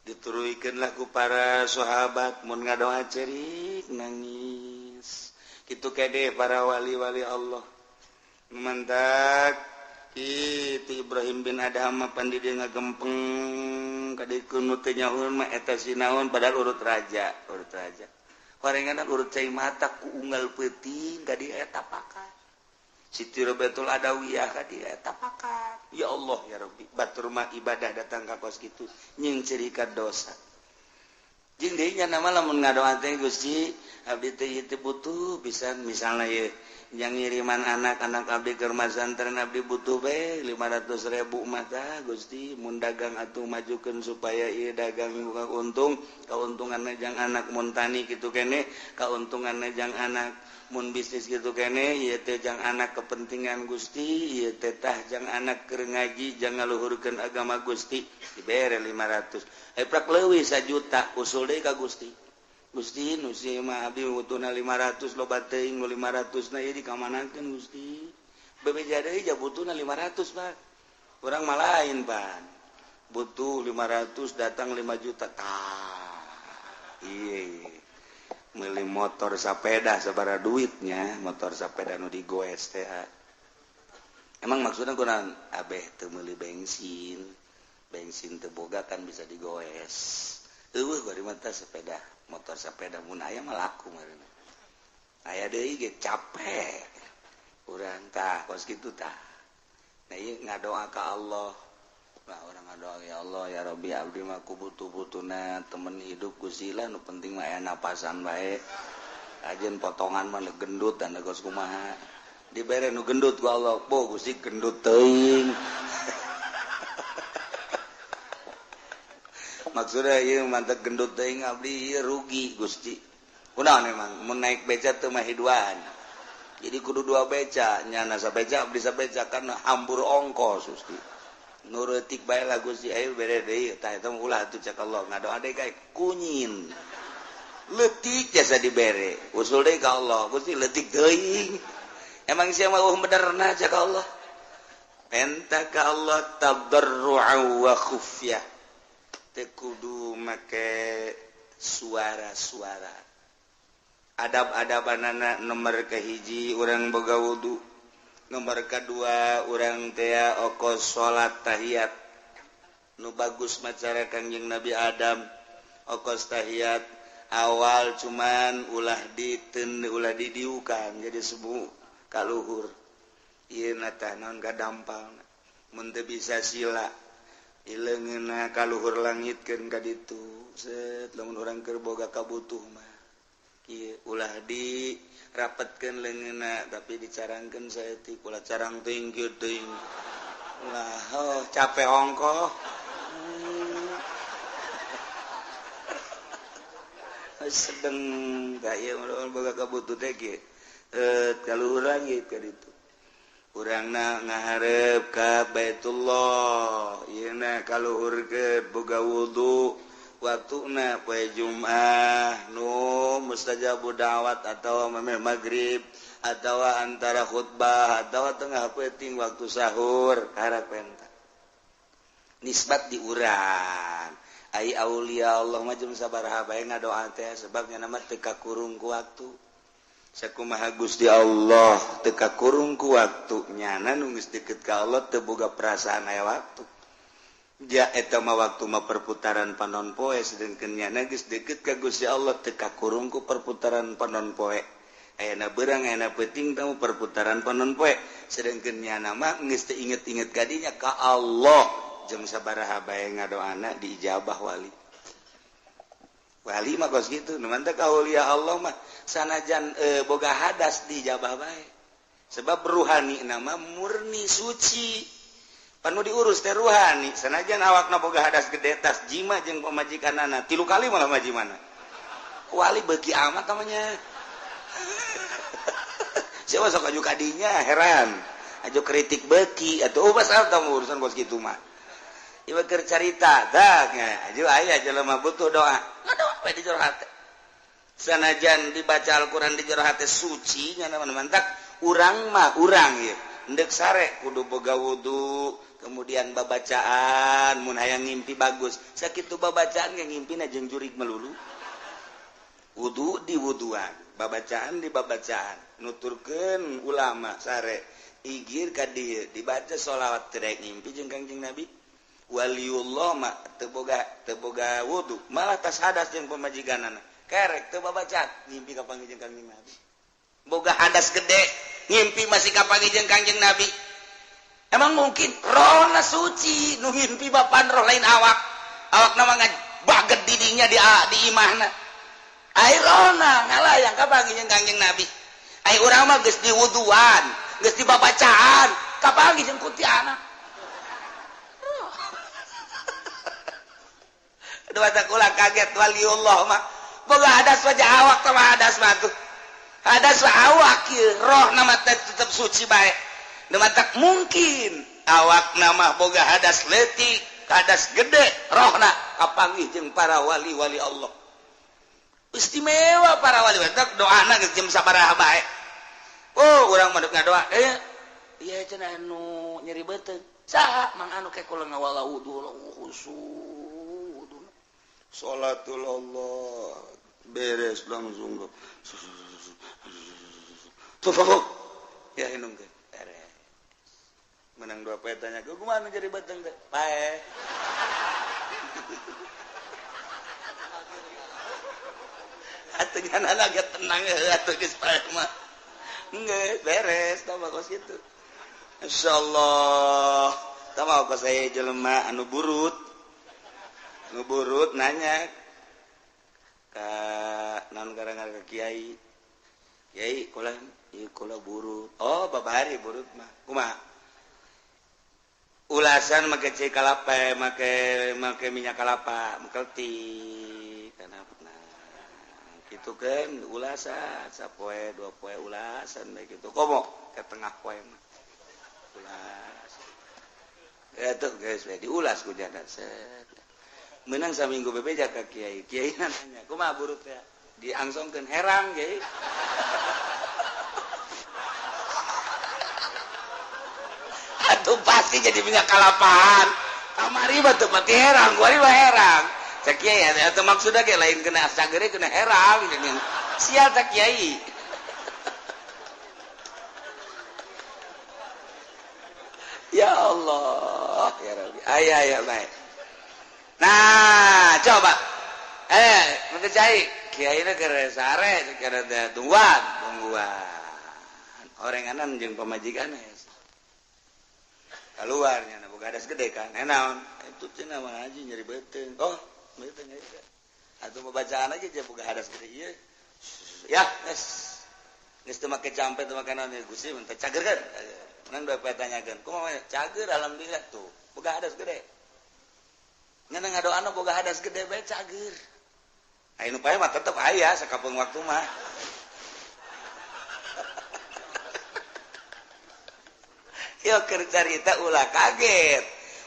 dituruykeunlah ku para sahabat mun ngadoa ceurik nangis kitu kade para wali-wali Allah mantak Itu Ibrahim bin Adham pandi dia ngagempeng kadikun nu teu nyahoeun mah eta sinaon padahal urut raja horengan urut cai mata ku unggal peuting ka dieu eta pakat Siti Robatul Adawiyah ka dieu eta pakat ya Allah ya Rabbi batur mah ibadah datang ka kos kitu nyeung cerikat dosa jeung deui nya nama lamun ngadoa teh Gusti abdi teh ieu butuh pisan misalna ye yang ngiriman anak-anak abdi keur mazantren abdi butuh bae 500.000 mah tah Gusti mun dagang atuh majukeun supaya ieu dagang buka untung kauntunganna jang anak mun tani kitu keneh kauntunganna jang anak mun bisnis kitu keneh ieu teh jang anak kepentingan Gusti ieu teh tah jang anak keur ngaji jang ngaluhurkeun agama Gusti dibere 500 prak leuwih 1 juta usul deui ka Gusti Gusti nu si mah abdi butuhna 500 loba teuing nu 500 na ieu dikamanakeun Gusti bebeja deui ja butuhna 500 Pak urang mah lain Pak butuh 500 datang 5 juta tah ieu meuli motor sapeda sabaraha duitnya motor sapeda nu digoes teh emang maksudna kunaon abeh teu meuli bensin teu boga kan bisa digoes eueuh bari mah sepeda motor sepeda mun aya mah laku meureun aya deui ge capek urang tah kos kitu tah nah ieu ngadoa ka Allah nah urang ngadoa ya Allah ya Rabbi abdi mah kubutuh-butuhna temen hidup Gusti lah nu penting mah aya napasan bae ajeun potongan mah nu gendut dan geus kumaha dibere nu gendut ku Allah bo Gusti gendut teuing maksudnya ieu mantep gendut teuing abdi rugi Gusti kunaon emang mun naik beca teu mah hiduan jadi kudu 2 beca nya na sabeca abdi sabeca kan hambur ongkos Gusti nurutik bae lagu si ayo bere deui tah eta ulah atuh cak Allah ngadoa deui kae kunyin leutik jasa dibere usul deui ka Allah Gusti leutik deui emang sia mah benerna cak Allah enta ka Allah tadarru'an wa khufyah teu kudu make suara-suara adab-adabanana nomor kahiji urang boga wudu nomor kedua urang teh okos salat tahiyat nu bagus macara Kangjeng Nabi Adam okos tahiyat awal cuman ulah didiukan jadi sebu kaluhur ieu tah naon kadampal mun teu bisa sila ileungeunna kaluhur langitkeun ka ditu set lamun urang keur boga kabutuh mah kieu ulah di rapatkeun leungeunna tapi dicarangkeun saeutik ulah carang teuing kieu teuing ulah capek ongkoh sedeng ka ieu boga kabutuh teh kieu kaluhur langit ka ditu urangna ngaharep ka Baitullah ieuna kaluhurkeun boga wudu waktuna poe Jumat nu mustajabud da'wat atau memeh maghrib atau antara khutbah atau tengah peuting waktu sahur harap penta nisbat diurang ai aulia Allah mah jeung sabaraha bae ngadoa teh sebabnya nama teu kakurung ku waktu sakumaha Gusti Allah teu kakurung ku waktu nyana nu geus deukeut ka Allah teu boga perasaan aya waktu ja eta mah waktu mah perputaran panon poe sedengkeun nyana geus deukeut ka Gusti Allah teu kakurung ku perputaran panon poe ayana beurang ayana peuting tamu perputaran panon poe sedengkeun nyana mah geus teu inget-inget ka dinya ka Allah jeung sabaraha bae ngadoana diijabah wali mah kos kitu nu mantep aulia Allah mah sanajan boga hadas diijabah bae sebab ruhani nama murni suci panu diurus teh ruhani sanajan awakna boga hadas gede tas jima jeung pamajikanana 3 kali malah majimana wali beuki amat namanya siapa sok aju kadinya heran aju kritik beuki atuh pasal tamu urusan bos kitu mah ieu keur carita dah aju aya jelema butuh doa ngadoa we di jero hate sanajan dibaca Al-Qur'an di jero hate suci nya mantak urang mah urang ieu endek sare kudu boga wudu kemudian babacaan mun hayang ngimpi bagus sakitu babacaan ge ngimpina jeung jurig melulu wudu di wuduan babacaan di babacaan nuturkeun ulama sare igir ka dieu dibaca sholawat terek ngimpi jeung Kangjeng Nabi waliullah mah teu boga wudu malah tas hadas jeung pamajikanana kerek teu babacaan ngimpi ka panggih jeung Kangjeng Nabi boga hadas gede ngimpi masih ka panggih jeung Kangjeng Nabi. Emang mungkin rohna suci nu ngimpi bapan roh lain awak nama baget didinya di imahna ai rohna ngalayang ka panggih jeung Kangjeng Nabi ai urang mah geus diwuduan geus dibabacaan ka panggih jeung kuntiana aduh tak ulah kaget waliullah mah boga hadas wajah awak sama hadas mah tuh hadas awak kieu roh nama tetep suci bae tak mungkin awak nama boga hadas leutik hadas gede rohna kapanggih jeung para wali-wali Allah istimewa para wali tak doana geus jam sabaraha bae oh urang mah ngadoa ieu cenah anu nyeri beuteung saha mang anu ke kula ngawala wudu khusyuk salatul Allah beres langsung tuh ya hinung ke menang 2 poe tanya ke kumaha jadi beteng teh pae atuh nyana lagi tenang atuh geus pae mah geus beres tah kos kitu insyaallah tah mah kos aya jelema anu burut nanya ka naon garang ka kiai kula ieu kula burut oh babari burut mah kumaha ulasan make cai kalapa make minyak kelapa mekelti kana nah kitu kan ulasan sapoe 2 poe ulasan bae kitu komo ke tengah poe mah ulas tuh guys diulas ku jana menang saminggu bebeja ka kiai nanya kumaha buru teh diangsongkeun herang kiai atuh pasti jadi minyak kalapahan kamari mah teu pati herang kuari mah herang cek kiai atuh maksudna ge lain kena sagere kena herang sia cek kiai ya Allah ya Rabbi aya baik nah coba nanti cai kiai na keur sare keur tungguan orenganan jeung pamajikan keluarnya boga hadas gede kan naon itu cenah mah ngaji nyeri beuteung beuteung ya atuh bacaan aja je boga hadas gede ieu ya geus teu make campe teu make naon Gusti mun teh cagerkeun nang dua petanyakeun kumaha cager alhamdulillah tuh boga hadas gede nya ngadoana boga hadas gede bae cager aya nu pae mah tetep aya sakapeung waktu mah yo keur carita ulah kaget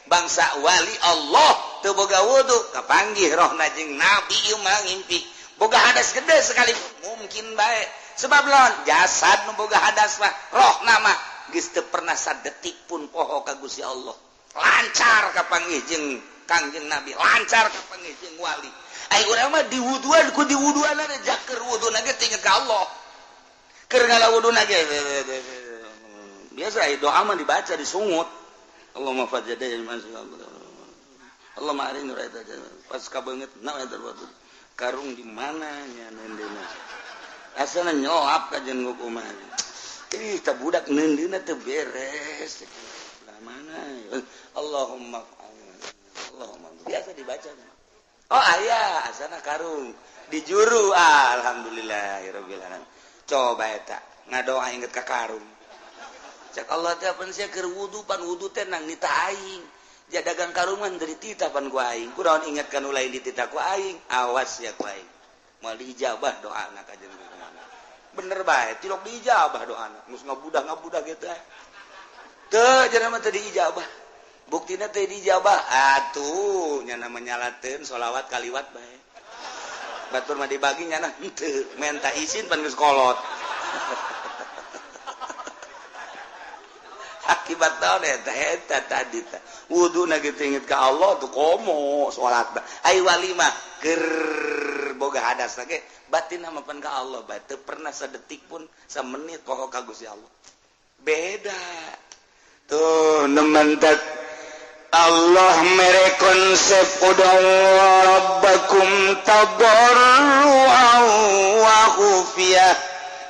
bangsa wali Allah teu boga wudu kapanggih rohna jeung nabi ieu mah ngimpi boga hadas gede sekalipun mungkin bae sebab lawan jasad nu boga hadas mah rohna mah geus teu pernah sadetik pun poho ka Gusti Allah lancar kapanggih jeung Kangjeng Nabi lancar kapanggih jeung wali ai urang mah diwuduan ku diwuduan ada jaker wuduna ge teu inget ka Allah keur ngalauduna ge biasa doa mah dibaca disungut Allahumma fajjadil masya Allah ma'arin raita pas kabeungeut naon eta waktu karung di mana nya nendena asana nyoap ka jeung kumaha tah budak neundeuna teu beres mana Allahumma biasa dibaca aya asana karung di juru alhamdulillahirabbil alamin coba eta ngadoa inget ka karung cak Allah teh pan sia keur wudu pan wudu teh nang nita aing jadagang karungan dari tita pan ku aing kunaon ingatkan ulah di tita ku aing awas ya ku aing moal diijabah doana ka jeung kumaha bener bae tilok diijabah doana mus ngabudah gitu teu cenah mah teu diijabah buktina teu diijabah atuh nya menyalateun sholawat kaliwat bae batur mah dibagi nya henteu menta izin pan geus kolot akibat taon eta tadi teh wuduna gitu inget ka Allah tuh komo salat ai wali mah keur boga hadas ge batin mah pan ka Allah bae teu pernah sadetik pun samenit poho ka Gusti Allah beda tuh nementak Allah mere konsep udang rabbakum tadarruan wa khufiyah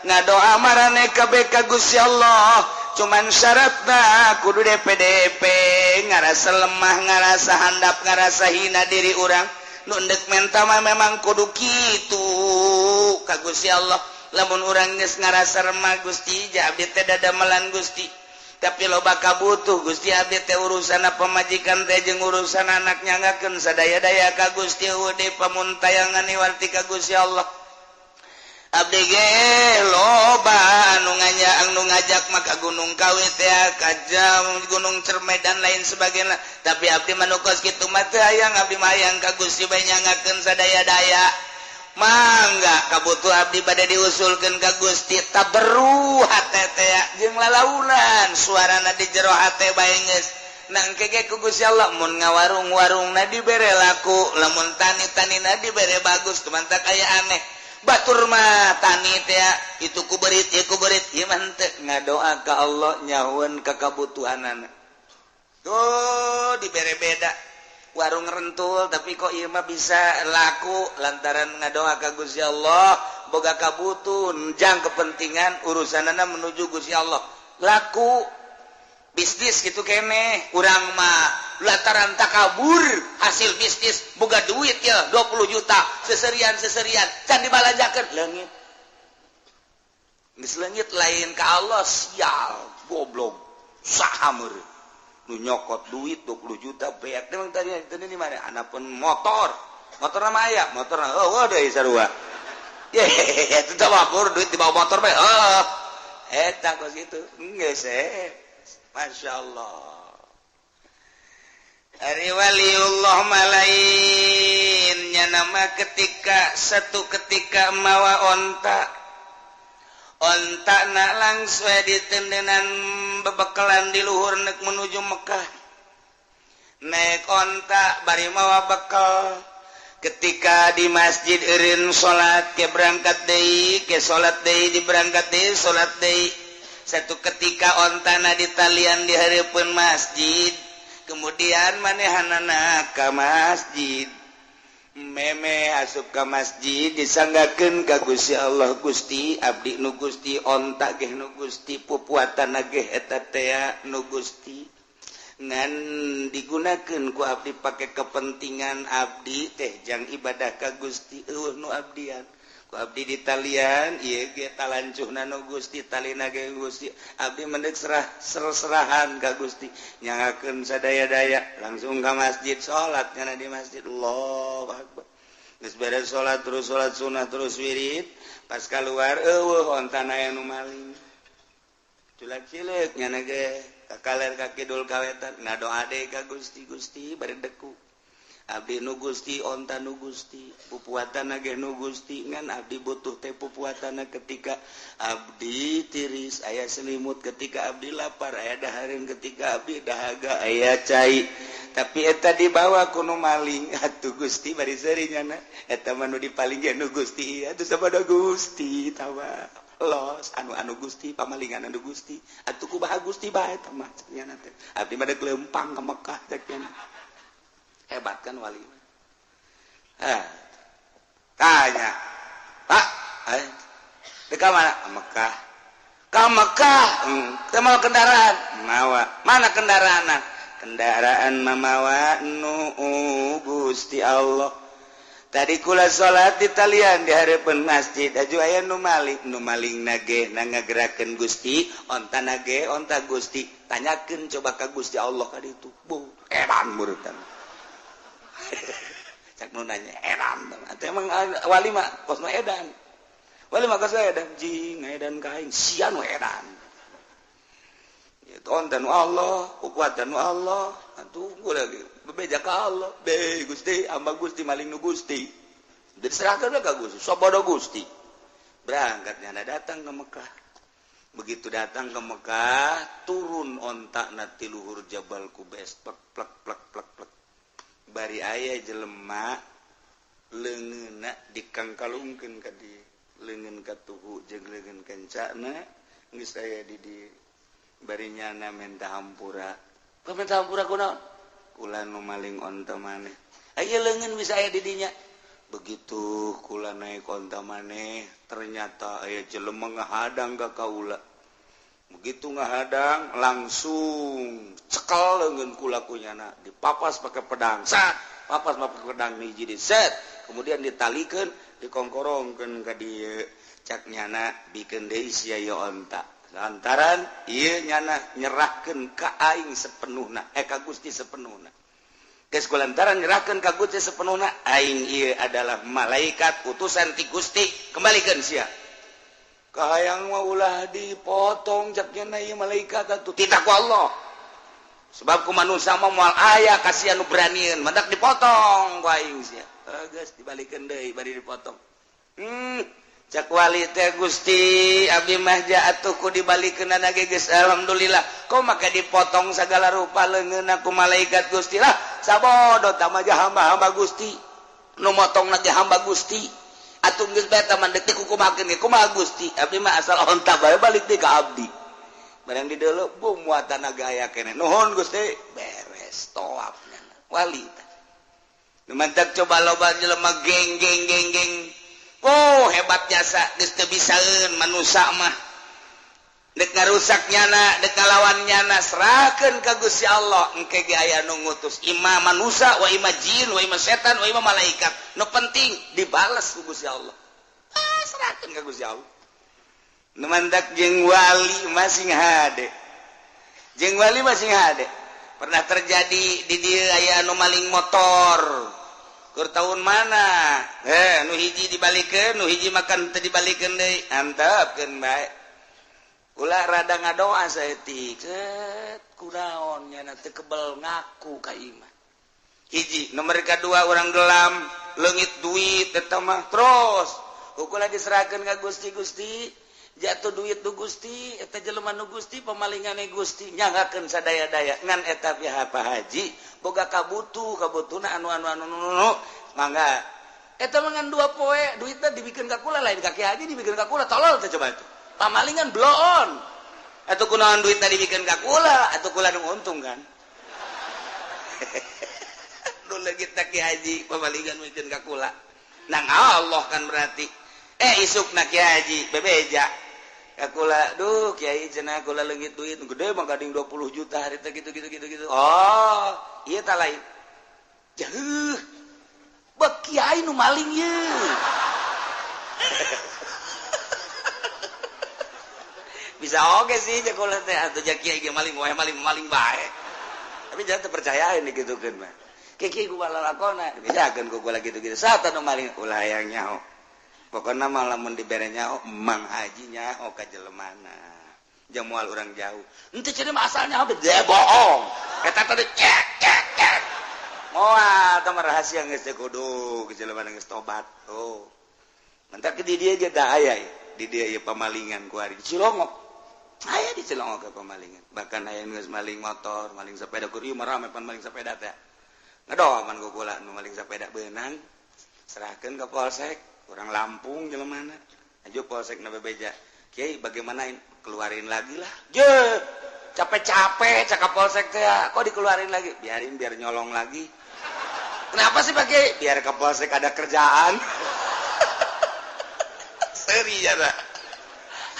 ngadoa marane kabeh ka Gusti Allah cuman syaratna kudu DPDP ngarasa lemah ngarasa handap ngarasa hina diri orang nu endek menta mah memang kudu kitu ka Gusti Allah lamun urang geus ngarasa remah Gusti ja abdi teh dadamelan Gusti tapi loba kabutuh Gusti abdi teh urusana pamajikan teh jeung urusan anak nyangakeun sadaya-daya ka Gusti ude pamuntayangan iwarti ka Gusti Allah abdi ge loba anu ngajak maka gunung kawit ya kajam gunung cermai dan lain sebagainya tapi abdi manukos kitu mah teu hayang abdi mah hayang ka Gusti bae nyangakeun sadaya-daya mangga kabutuh abdi bade diusulkeun ka Gusti taberu hate teh jeung lalaunan suarana di jero hate bae geus nangkege ku Gusti Allah mun ngawarung-warungna dibere laku lamun tani-tanina dibere bagus teman tak aya aneh batur mah tani teh itu kuberit ieu mah teu ngadoa ka Allah nyahoeun ka kabutuhanana tuh dibere beda warung rentul tapi kok ieu mah bisa laku lantaran ngadoa ka Gusti Allah boga kabutuh jang kepentingan urusanana menuju Gusti Allah laku bisnis gitu keneh urang mah lantaran takabur hasil bisnis boga duit ya 20 juta seserian can dibalajakeun leungit geus leungit lain ka Allah sial goblok saha meureun nu nyokot duit 20 juta beak memang tadi di mana anapun motor mah aya motor deui sarua ye eta teh wapur duit dibawa motor bae eta kos kitu geus masya Allah Ari waliullah malainnya nama ketika satu ketika mawa onta nak langsung ditendenan bebekalan di luhur nek menuju Mekah naik onta bari mawa bekal ketika di masjid eureun salat ke berangkat deui ke salat deui di berangkat deui salat deui satu ketika ontana di talian di hareupeun masjid kemudian manehanana ka masjid meme asup ka masjid disanggakeun ka Gusti Allah Gusti abdi nu Gusti onta ge nu Gusti pupuatana ge eta teh nu Gusti ngan digunakeun ku abdi pake kepentingan abdi teh jang ibadah ka Gusti nu abdian ku abdi di talian ieu ge talancuhna nu Gusti talina ge Gusti abdi mendek serahan ka Gusti nyangakeun sadaya-daya langsung ka masjid salat nyana di masjid Allahu Akbar geus beres salat terus salat sunah terus wirid pas kaluar eueuh ontana aya nu maling culak-cileuk nyana ge kaler kakidul kawetan ngadoa deui ka Gusti Gusti bari deku abdi nu Gusti onta nu Gusti pupuatana ge nu Gusti ngan abdi butuh teh pupuatana ketika abdi tiris aya selimut ketika abdi lapar aya dahareun ketika abdi dahaga aya cai tapi eta dibawa ku nu maling atuh Gusti bari seuri nyana eta mah nu dipaling ge nu Gusti atuh sabada Gusti tawa los anu Gusti pamalingan anu Gusti atuh kumaha Gusti bae tah mah cenah teh abdi mah lempang ka Mekah cek cenah hebat kan wali tanya Pak ka mana Mekah ka Mekah mau kendaraan mawa mana kendaraan mamawa nu Gusti Allah tadi kula salat di talian di hareupeun masjid aju aya nu maling nage ngagerakeun Gusti onta nage onta Gusti tanyakeun coba ka Gusti Allah ka ditu bu edan murutan cak nu nanya edan atuh emang wali mah kosna edan wali mah kosna edan jing edan kaing sia nu edan itu onta nu Allah kukuatan nu Allah atuh lagi bebeja ka Allah be Gusti amba Gusti maling nu Gusti diserahkeun ka Gusti sabodo Gusti berangkatnya datang ke Mekah begitu datang ke Mekah turun ontak na ti luhur Jabal Qubais plek plek plek plek plek bari aya jelema leungeunna dikangkalungkeun ka di leungeun ka tuhu jeung leungeun kencana geus aya di bari nyana menta hampura minta hampura kunaon kula nu maling onta maneh aya leungeun bisa aya di dinya begitu kula naik onta maneh ternyata aya jelema ngahadang ka kaula begitu ngahadang langsung cekel leungeun kula kunyana dipapas pakai pedang sat papas pakai pedang hiji di set kemudian ditalikeun dikongkorongkeun ka dieu cak nyana bikeun deui sia ieu onta lantaran ieu nyana nyerahkeun ka aing sepenuhna ka Gusti sepenuhna geus kulantaran nyerahkeun ka Gusti sepenuhna aing ieu adalah malaikat utusan ti Gusti kembalikeun sia kahayang mah ulah dipotong cak nyana ieu malaikat atuh tidak ku Allah sebab ku manusia mah moal aya kasihan nu beranian mendak dipotong ku aing sia geus dibalikeun deui bari dipotong cak wali teh Gusti abdi mah atuh ku dibalikeunana ge geus alhamdulillah kok maka dipotong sagala rupa leungeunna ku malaikat Gusti lah sabodo tah mah hamba-hamba Gusti nu motongna ge hamba Gusti atuh geus bae tah mandek teh kumahakeun ge kumaha Gusti abdi mah asal onta bae balik teh ka abdi barang di deuleu bum muatana ge aya keneh nuhun Gusti beres toapna wali tah nu mantap coba loba jelema geng oh hebat jasa geus teu bisaeun manusia mah dek ngarusak nyana dek ngalawan nyana serahkeun ka Gusti Allah engke ge aya nu ngutus imam manusia wa imam jin wa imam setan wa imam malaikat nu penting dibales ku Gusti Allah serahkeun ka Gusti Allah nu mandak jeung wali masing hade jeung wali masing hade pernah terjadi di dieu aya anu maling motor keur tahun mana nu hiji dibalikeun nu hiji makan teu dibalikeun deui antepkeun bae ulah rada ngadoa saeutik set kunaon nya teu kebel ngaku ka imah hiji nomor kedua orang gelam leungit duit eta mah terus ukur diserahkeun ka Gusti jatuh duit nu Gusti eta jelema nu Gusti pamalingane Gusti nyanggakeun sadaya-daya ngan eta pihak Pak Haji boga kabutuhna anu mangga eta mangan 2 poe duitna dibikeun ka kula lain ka Ki Haji dibikeun ka kula tolol teh coba itu pamalingan bloon atuh kunaon duitna dibikeun ka kula atuh kula nu untung kan nu leungit Ki Haji pamalingan mikeun ka kula nang Allah kan berarti isukna Ki Haji bebeja kula duh Kiai cenah kula leungit duit gede mah gading 20 juta harita gitu oh ieu tah lain jeuh bek Kiai nu maling ye bisa oge sih jeung kula teh atuh jah Kiai ge maling wae maling bae tapi jangan terpercayain digitukeun mah Kiai ku balalakona bisakeun ku kula gitu-gitu sata nu maling ulah hayang nyaho pokoknya malah mun dibere nyaho Mang Haji nyaho ka jelemana jeung moal urang jauh henteu cenah asalnya henteu bohong eta teh cek moal teh rahasia geus teh kudu ke jelemana geus tobat tuh mentak di dieu ge da aya di dieu ieu pamalingan ku ari di Cilongok aya di Cilongok ke pamalingan bahkan aya geus maling motor maling sepeda ku ieu mah rame pan maling sepeda teh ngadoman ku kula nu maling sepeda beunang serahkeun ka polsek orang Lampung jelemana aja polsek na bebeja Kiai bagaimana keluarin lagi lah je capek-capek cakap polsek teh kok dikeluarin lagi biar nyolong lagi kenapa sih Pak Kiai biar ke polsek ada kerjaan seri ya dah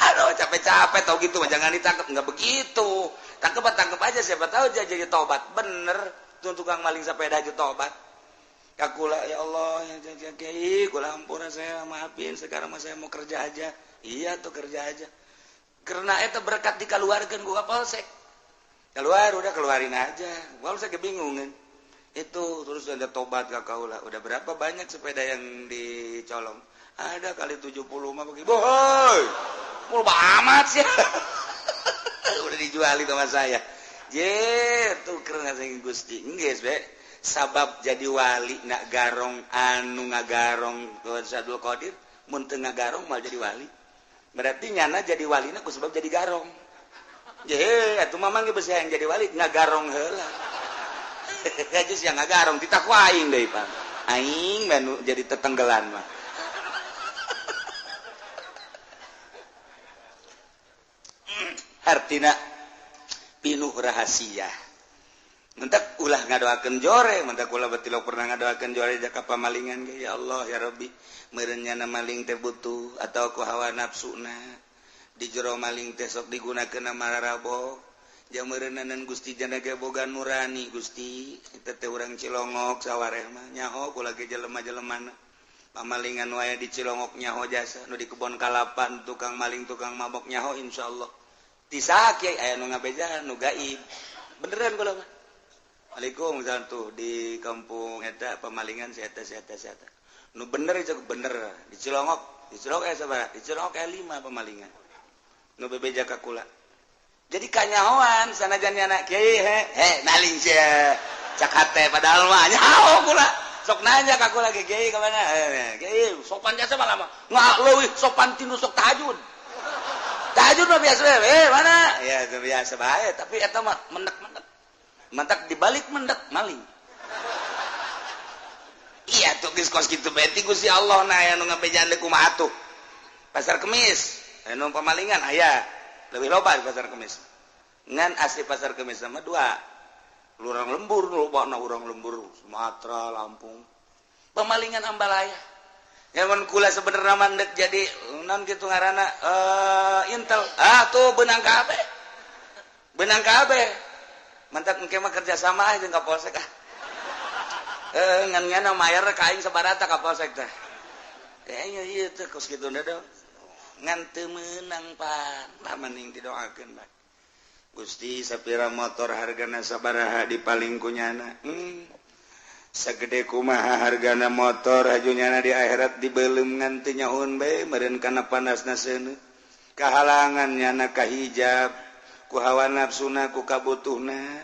aduh capek-capek tau gitu mah jangan ditangkap nggak begitu tangkap aja siapa tahu jadi tobat bener tuh tukang maling sepeda aja tobat kakula ya Allah ya Kiai kula ampura saya maafin sekarang mah saya mau kerja aja iya tuh kerja aja karena eta berkat dikeluarkeun ku polsek keluar udah keluarin aja polsek kebingungan itu terus ada tobat ka kaula udah berapa banyak sepeda yang dicolong ada kali 70 mah bagi boy mul amat sih udah dijuali sama saya je tuh keren sing Gusti geus be sabab jadi wali nak garong anu ngagarong Sadul Qadir mun teu ngagarong mal jadi wali berarti nyana jadi walina ku sebab jadi garong je atuh mamang ge beusi yang jadi wali ngagarong heula geus yang ngagarong ditakwa aing deui Pak aing mah jadi tetenggelan mah artina pinuh rahasia mentak ulah ngadoakeun jore mentak ulah betilo pernah ngadoakeun jore jaka pamalingan ge ya Allah ya Rabbi meureun nyana maling teh butuh atau ku hawa nafsuna di jero maling teh sok digunakeun mararabo jeung meureunnan Gusti jana ge boga nurani Gusti eta teh urang Cilongok sawareh mah nyaho kula ge jelema-jelemana pamalingan wae di Cilongok nyaho jasa nu di kebon kalapan tukang maling tukang mabok nyaho insyaallah tisaha Kiai aya nu ngabeja nu gaib beneran kula mah Assalamualaikum tuh di kampung eta pemalingan siata nu bener itu bener di Cilongok aya sabaraha di Cilongok aya 5 pemalingan nu bebeja ka kula jadi kanyahoan sanajan anak Kiai maling sia cak hate padahal mah nyaho kula sok nanya ka kula Kiai ka mana Kiai sopan jasa malah mah leuwih sopan tinu sok tahajud mah biasa mana ya biasa bae tapi eta mah mendek mantak dibalik mendek maling iya tuh geus kos kitu bae ti Gusti Allah na aya nu ngabejaan deui kumaha atuh pasar Kemis anu pamalingan aya leuwih loba di pasar Kemis ngan asli pasar Kemis sama 2 lurang lembur lobana urang lembur Sumatera Lampung pamalingan Ambalaya Yaman kula sebenarnya mandek jadi non gitu ngarana Intel tuh benang kabeh mantap engke mah kerja sama aja jeung Kapolsek ngan nyana mayar ka aing sabarata Kapolsek teh ieu teh kos kituna dong ngan teu meunang pan nah mending didoakeun bae Gusti sapira motor hargana sabaraha dipaling ku nyana sagede kumaha hargana motor hajunyana di akhirat dibeulem ngan teu nyahoon bae meureun kana panasna seuneu kahalangan nyana kahijab ku hawa nafsuna ku kabutuhna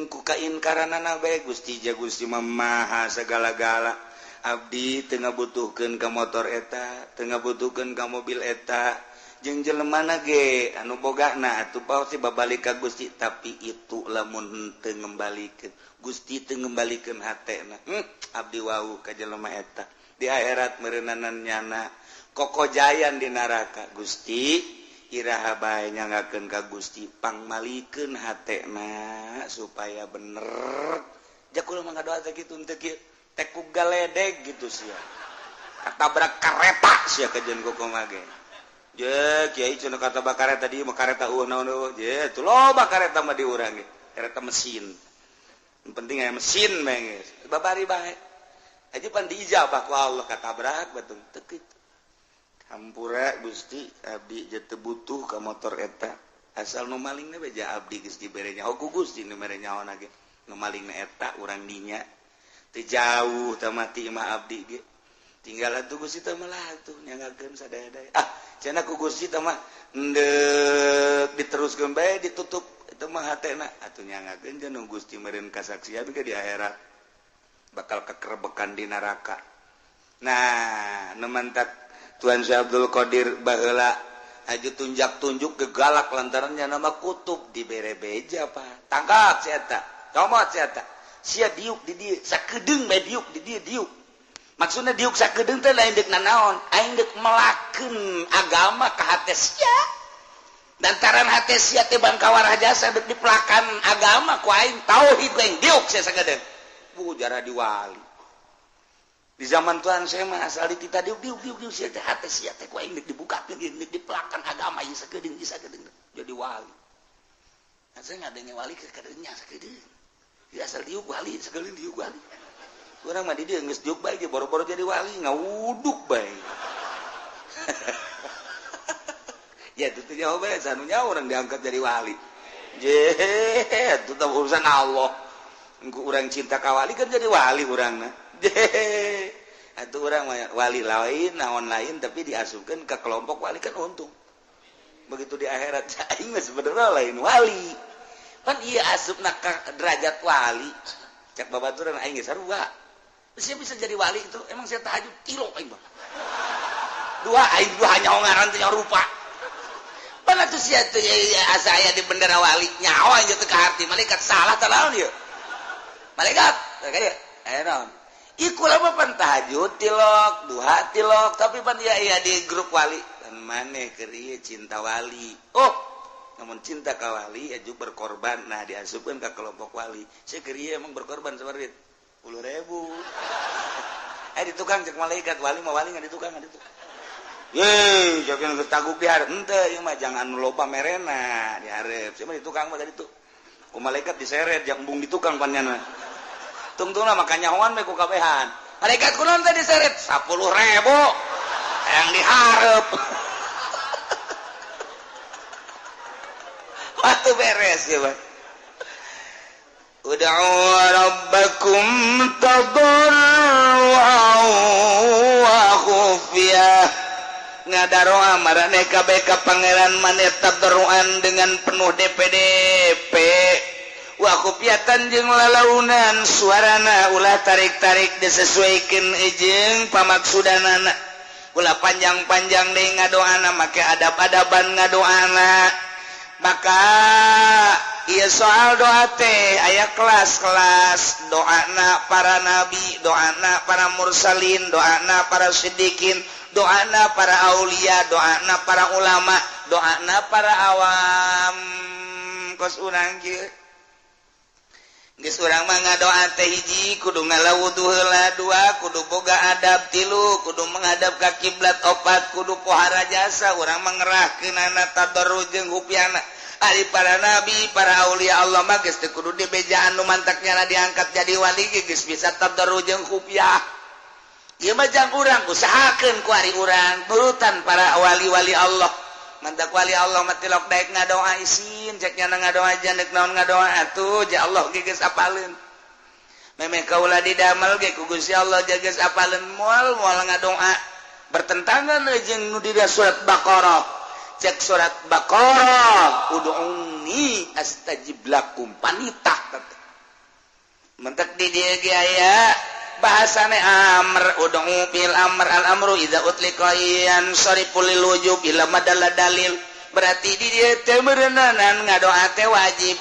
kukain karena baik Gusti Gusti memaha segala-gala Abdi tengah butuhkan ke motor eta tengah butuhkan ke mobil eta jeung jelema ge anu bogana atuh pasti babalik ka Gusti tapi itu lamun teu ngembalikeun Gusti teu ngembalikeun hatena abdi wau ka jelema eta di akhirat meureunnan nyana kokojayan di neraka Gusti iraha bae nyangakeun ka Gusti pangmalikeun hatena supaya bener jakul mah ngadoa teh kitu teh kieu teh ku galedeg gitu sia katabrak kareta sia kajen kokoma ge je kiai cenah katabrak kareta di mah kareta naon je tuh loba kareta mah di urang ge kareta mesin yang penting aya mesin mah geus babari bae aja pan diijabah ku Allah katabrak betul teu kitu hampura Gusti abdi jete butuh ka motor eta asal nu malingna beja abdi geus diberenya ku Gusti nu mere nyaona ge nu malingna eta urang dinya teu jauh teh mati mah abdi ge tinggal atuh Gusti teh malah atuh nyangakeun sadaya-daya cenah ku Gusti teh mah endeup diteruskeun bae ditutup eta mah hatena atuh nyangakeun jeung Gusti meureun kasaksian ke di akhirat bakal kekerbekan di neraka nah nemantak Tuan Syekh Abdul Qadir baheula aju tunjak-tunjuk ke galak lantarannya nama kutub dibere beja Pak. Tangkap si eta. Comot si eta. Sia diuk di dieu sakedeung bae diuk di dieu diuk. Maksudna diuk sakedeung teh lain deuk nanaon? Aing deuk melakeun agama ka hate sia. Lantaran hate sia teh bangkawara jasa deuk dipelakan agama ku aing tauhid ku aing diuk sia sakedeung. Jara diwali. Di zaman Tuhan saya mah asal ditita diuk sia teh hate sia teh ku aing deuk dibukakeun deuk dipelakan agama ieu sakedeung jadi wali. Asa ngadenge wali ke kadeungnya sakedeung. Di asal diuk wali sakedeung diuk wali. Urang mah di dieu geus diuk bae ge boro-boro jadi wali ngawuduk bae. Ya itu teh nyaho bae sanunya urang diangkat jadi wali. Je itu teh urusan Allah. Engko urang cinta ka wali kan jadi wali urangna. Atuh orang wali lain naon lain tapi diasupkan ke kelompok wali kan untung begitu di akhirat aing mah sebenarnya lain wali kan iya asupna ka derajat wali cak babaturan aing geus sarua sia bisa jadi wali itu emang saya tahajud kilo aing mah dua aing dua nyaho ngaran teh rupa pan atuh sia teh asa aya di bendera wali nyaho aja teh ka hati malaikat salah tah naon ieu malaikat kayak aya naon iku lama pan tahajud tilok, duha tilok, tapi pan iya di grup wali. Dan maneh keur ieu cinta wali. Oh, namun cinta ka wali aju berkorban. Nah, diasupkeun ka kelompok wali. Saya keur ieu emang berkorban sabarit 10.000. Di tukang cek malaikat wali mah wali ngan di tukang Ye, jogeun geus taguk di hareup. Henteu ieu mah jangan loba merena di hareup. Sia mah di tukang mah tadi tuh. Ku malaikat diseret yang embung di tukang panjana. Tungtungna makanya nyahoan we ku kabehan. Malaikat kunaon teh diseret 10.000 yang dihareup. Waktu beres ya, Pak. Ud'u rabbakum tadarruan wa khufyah. Ngadaroa marane kabeh ka pangeran maneh tadarruan dengan penuh DPDP. Wa khufyatan jeung lalaunan suarana ulah tarik-tarik disesuaikeun jeung pamaksudanana ulah panjang-panjang deui ngadoana make adab-adaban ngadoana maka ieu soal doa teh aya kelas-kelas doana para nabi doana para mursalin doana para siddiqin doana para aulia doana para ulama doana para awam kos urang kieu geus urang mah ngadoa teh hiji kudu ngalawudu heula dua kudu boga adab tilu kudu menghadap ka kiblat opat kudu pohara jasa urang mah ngerahkeunana tadarruj jeung hupyana ari para nabi para aulia Allah mah geus teu kudu dibejaan nu mantaknya diangkat jadi wali geus bisa tadarruj jeung hupyah ieu mah jang urang usahakeun ku ari urang nurutan para wali-wali Allah mantak wali Allah matilok daek ngadoa isin ceknya ngadoa jandek naon ngadoa atuh ja Allah ge geus apaleun memeh kaula didamel ge ku Gusti Allah geus apaleun moal ngadoa bertentangan jeung nu di surat Baqarah cek surat Baqarah ud'uni astajib lakum panitah mentek di dieu ge aya bahasane amr ud'u fil amr al amru idza utliqa yan sariful lil wujub ila madalla dalil berarti di dieu teu beureunan ngadoa teh wajib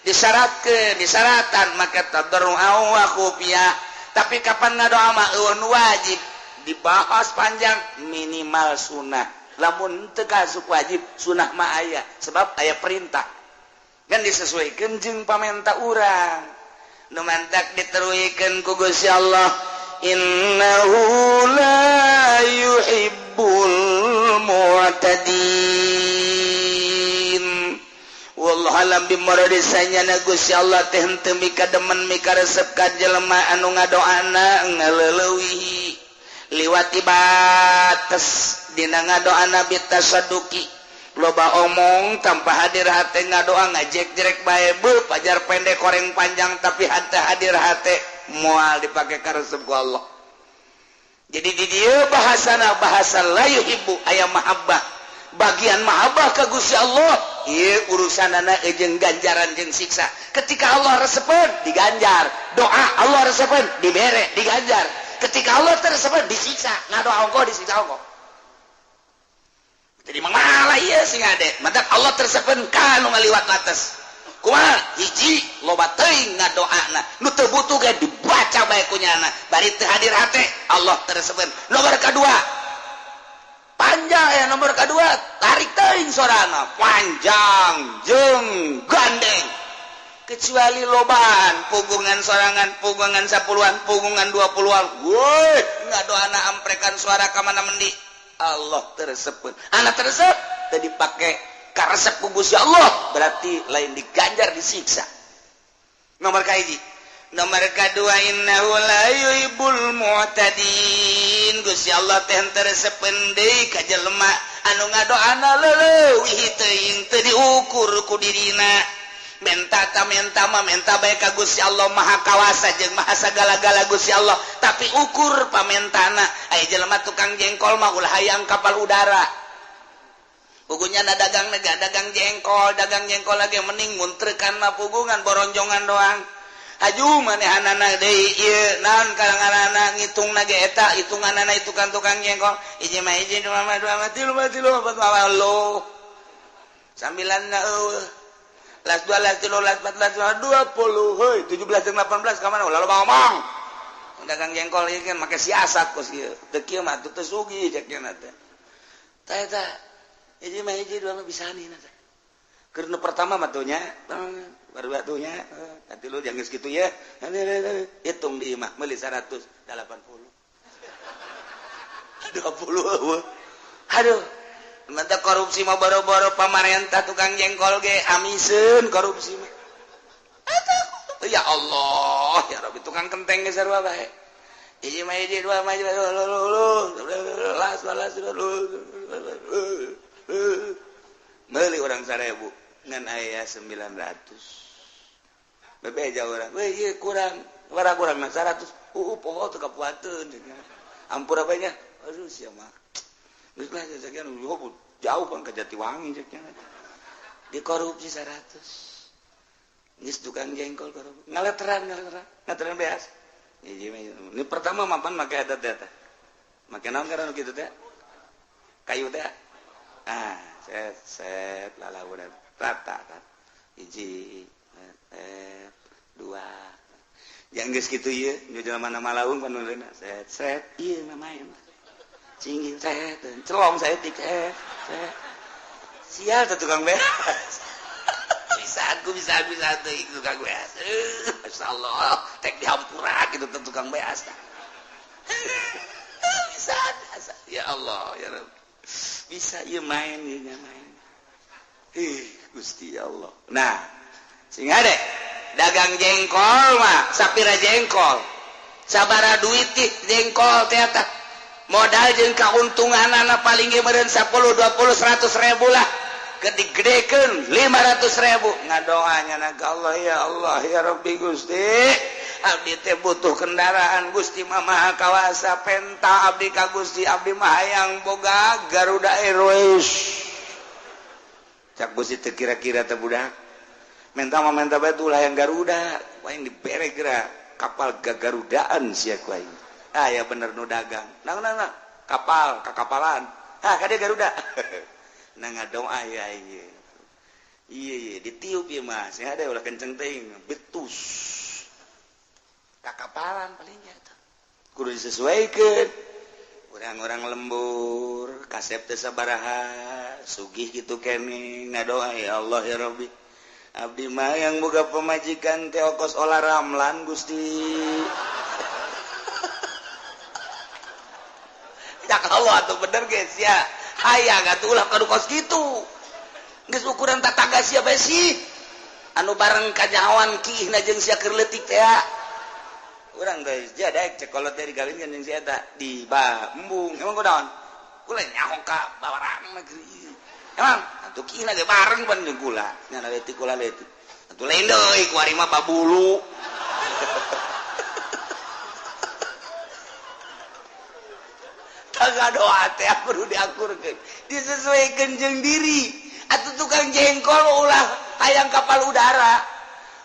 disyaratkan maka tadarru wa khufiyah tapi kapan ngadoa mah wajib dibahas panjang minimal sunnah lamun teu kasuk wajib sunnah mah aya sebab aya perintah kan disesuaikeun jeung pamenta urang nu mantak diteruikeun ku Gusti Allah innahu la yuhibbul mu'tadin wallahu alam bimuradisanya na Gusti Allah teh henteu mika demen mika resep ka jelema anu ngadoana ngaleuleui liwati batas dina ngadoana bitasaduki loba omong tanpa hadir hate ngadoa ngajek-jerek bae beuh pajar pendek koreng panjang tapi hante hadir hate moal dipake ka resep ku Allah jadi di dieu bahasana bahasa la yuhibbu aya mahabbah bagian mahabbah ka Gusti Allah ieu urusanana jeung ganjaran jeung siksa ketika Allah resepeun diganjar doa Allah resepeun dibere diganjar ketika Allah tersebut disiksa ngadoa engkau disiksa engkau jadi mangala ieu sing ade mantap Allah tersebut kanu ngaliwat atas kumaha hiji loba teuing ngadoana nu teu butuh ge dibaca bae ku nyana bari teu hadir hate Allah tersebut nomor kedua panjang ya nomor kedua tarik teuing sorana panjang jeung gandeng kecuali lobaan pugungan sorangan pugungan 10-an pugungan 20-an woi ngadoana amprekan suara ka mana mendi Allah tersebut anak tersebut tadi pakai karesep ku Gusti Allah berarti lain diganjar disiksa nomor kahiji nomor kedua innahu la yuhibbul mu'tadin Gusti Allah teh teresepeun deui ka jelema anu ngadoana leuleuwih teuing teu diukur ku dirina menta bae ka Gusti Allah maha kawasa jeung maha sagala-gala Gusti Allah tapi ukur pamentana aya jelema tukang jengkol mah ulah hayang kapal udara pugunya dagang dagang jengkol lagi mending muntreukan mah pugungan boronjongan doang aju manehanana deui ieu naon kalanganana ngitungna ge eta hitunganana itu kan tukang jengkol hiji mah hiji dua mah tilu opat mah lo sambilanna eueuh las 2 las 3 las 4 las 20 heuy 17 jeung 18 ka mana ulah loba ngomong dagang jengkol ieu kan make siasat kos ieu teu kieu mah teu sugih cek nya teh tah eta hiji mah hiji dua mah bisanina teh keur nu pertama mah tuh nya baru batunya ati lu jangan segitu ya hitung di imah meuli 180 20 aduh mantap korupsi mah boro-boro pamarentah tukang jengkol ge amiseun korupsi mah ya Allah ya Rabbi tukang kenteng ge sarua bae hiji mah hiji dua mah las meuli urang 1000 ngan aya 900 bebeja urang we ieu kurang kurang 100 poho teu kapuateun ampura bae nya aduh sia mah geus lah sakian jauh pan ka Jatiwangi ceknya dikorupsi 100 geus tukang jengkol korupsi ngaleteran beas ini pertama mapan make adat teh make naon karena kitu teh kayu teh set lalaudan rata hiji dua yang geus kitu ieu nu jelema nama laung panuleuna set ieu namanya cingin set celong saya tik sial tuh tukang beas bisa tuh tukang beas masyaallah tek dihampura gitu tuh tukang beas bisa ya Allah ya Rabb bisa ieu main Gusti Allah nah sing ade dagang jengkol mah sapira jengkol sabara duit jengkol teh eta modal jeung kauntunganana paling ge meureun 10 20 100 ribu lah gede-gedekeun 500 ribu ngadoanya na ka Allah ya Rabbi Gusti abdi teh butuh kendaraan Gusti mah maha kawasa penta abdi ka Gusti abdi mah hayang boga Garuda Airways cak Gusti teu kira-kira teh budak menta batulah yang Garuda waing dibere geura kapal gagarudaan sia ku aing ya bener nu dagang nah kapalan kade Garuda nah ngadoa ya iya ditiup ieu mah sia ada ulah kenceng teuing betus kakapalan palingnya kudu disesuaikeun orang-orang lembur kasep teu sabaraha sugih kitu keneh ngadoa ya Allah ya Rabbi abdi mah yang boga pemajikan teh ongkos olah ramlan Gusti ya Allah atuh bener geus ya hayang atuh ulah kadu kos kitu geus ukuran tatangga sia bae sih anu bareng kanyawan kihna jeung sia keur leutik teh urang teh jadek cekolot teh digawinkeun jeung sia eta di embung emang kunaon kula nyaho ka bawarang negeri emang atuh kihna ge bareng pan jeung kula nya leutik kula leutik atuh lain deui ku ari mah babulu tangga doa teh kudu diakurkeun disesuaikeun jeung diri atuh tukang jengkol ulah hayang kapal udara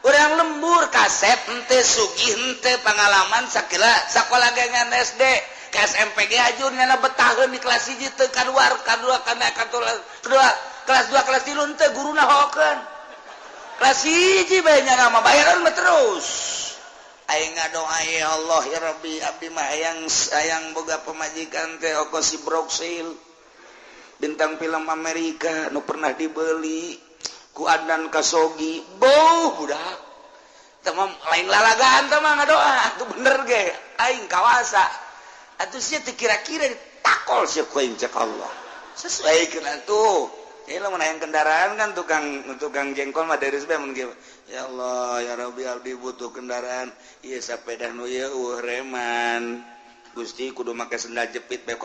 urang lembur kasep henteu sugih henteu pangalaman sakola gengan SD ke SMPG ajur nyana betaheun di kelas 1 teu kaluar kadua kana kedua kelas 2 kelas 3 henteu guruna hokeun kelas 1 bae nyana mah bayaran mah terus aing ngadoa ya Allah ya Rabbi abdi mah hayang boga pamajikan teh ongkos si Broxil bintang film Amerika nu pernah dibeli ku Adnan Kasogi bau budak tamam lain lalagaan tamang ngadoa itu bener ge aing kawasa atuh sia teu kira-kira ditakol sia ku aing cek Allah sesuaikeun atuh ya lamun hayang kendaraan kan tukang jengkol mah deres bae mun ya Allah ya Rabbi abdi butuh kendaraan ieu sapeda nu ieu reman Gusti kudu make sendal jepit bae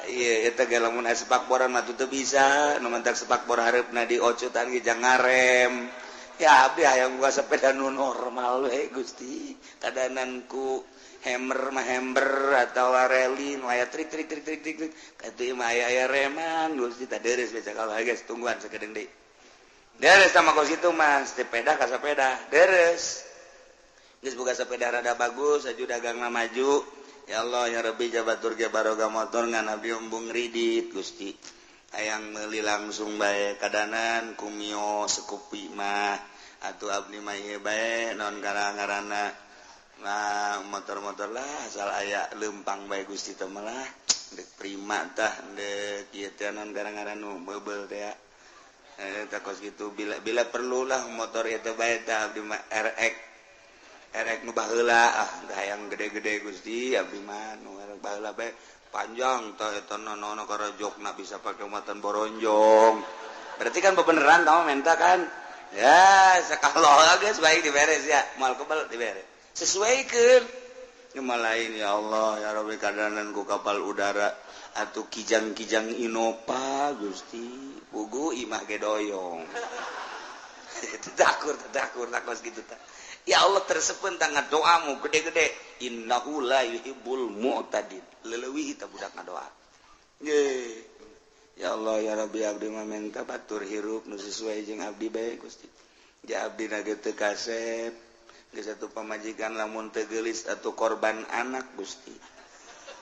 iya eta ge lamun aya sepakboran mah teu bisa nu mentak sepakbor hareupna diocotan ge jang ngarem ya abdi hayang boga sepeda nu normal we Gusti kadanan ku hammer atau rally nu aya trik katu mah aya reman Gusti tah deres we cakal guys tungguan sakedeung deui deres sama kos itu mah sepeda ka sepeda deres geus boga sepeda rada bagus aju dagangna maju ya Allah ya Rabbi jabatur ge baroga motor ngan abdi embung ridit Gusti hayang meuli langsung bae kadanan kumio sekupi mah atuh abdi mah ieu bae naon ngaranna nah motor-motor lah asal aya leumpang bae Gusti teh mah lah dek prima tah dek ieu teh naon ngaranna nu beubel teh eta kos kitu bila perlu lah motor ieu teh bae tah abdi mah erek nu baheula hayang gede-gede Gusti abdi mah nu erek baheula bae panjang tah eta nono karajokna bisa pake muatan boronjong berarti kan bebeneran tah menta kan ya sakaloha geus baik diberes ya moal kebal diberes sesuaikeun nyamal lain ya Allah ya Rabbi kadanan ku kapal udara atuh kijang-kijang Innova Gusti pugu imah ge doyong tadakur takos gitu tah ya Allah tersepen tangan doamu gede-gede innahu la yuhibbul mu'tadin leuwih kita budak ngadoa ye ya Allah ya Rabbi abdi mah minta batur hirup nu sesuai jeung abdi bae Gusti ja abdi na teu kasep geus atuh pamajikan lamun teu geulis atuh korban anak Gusti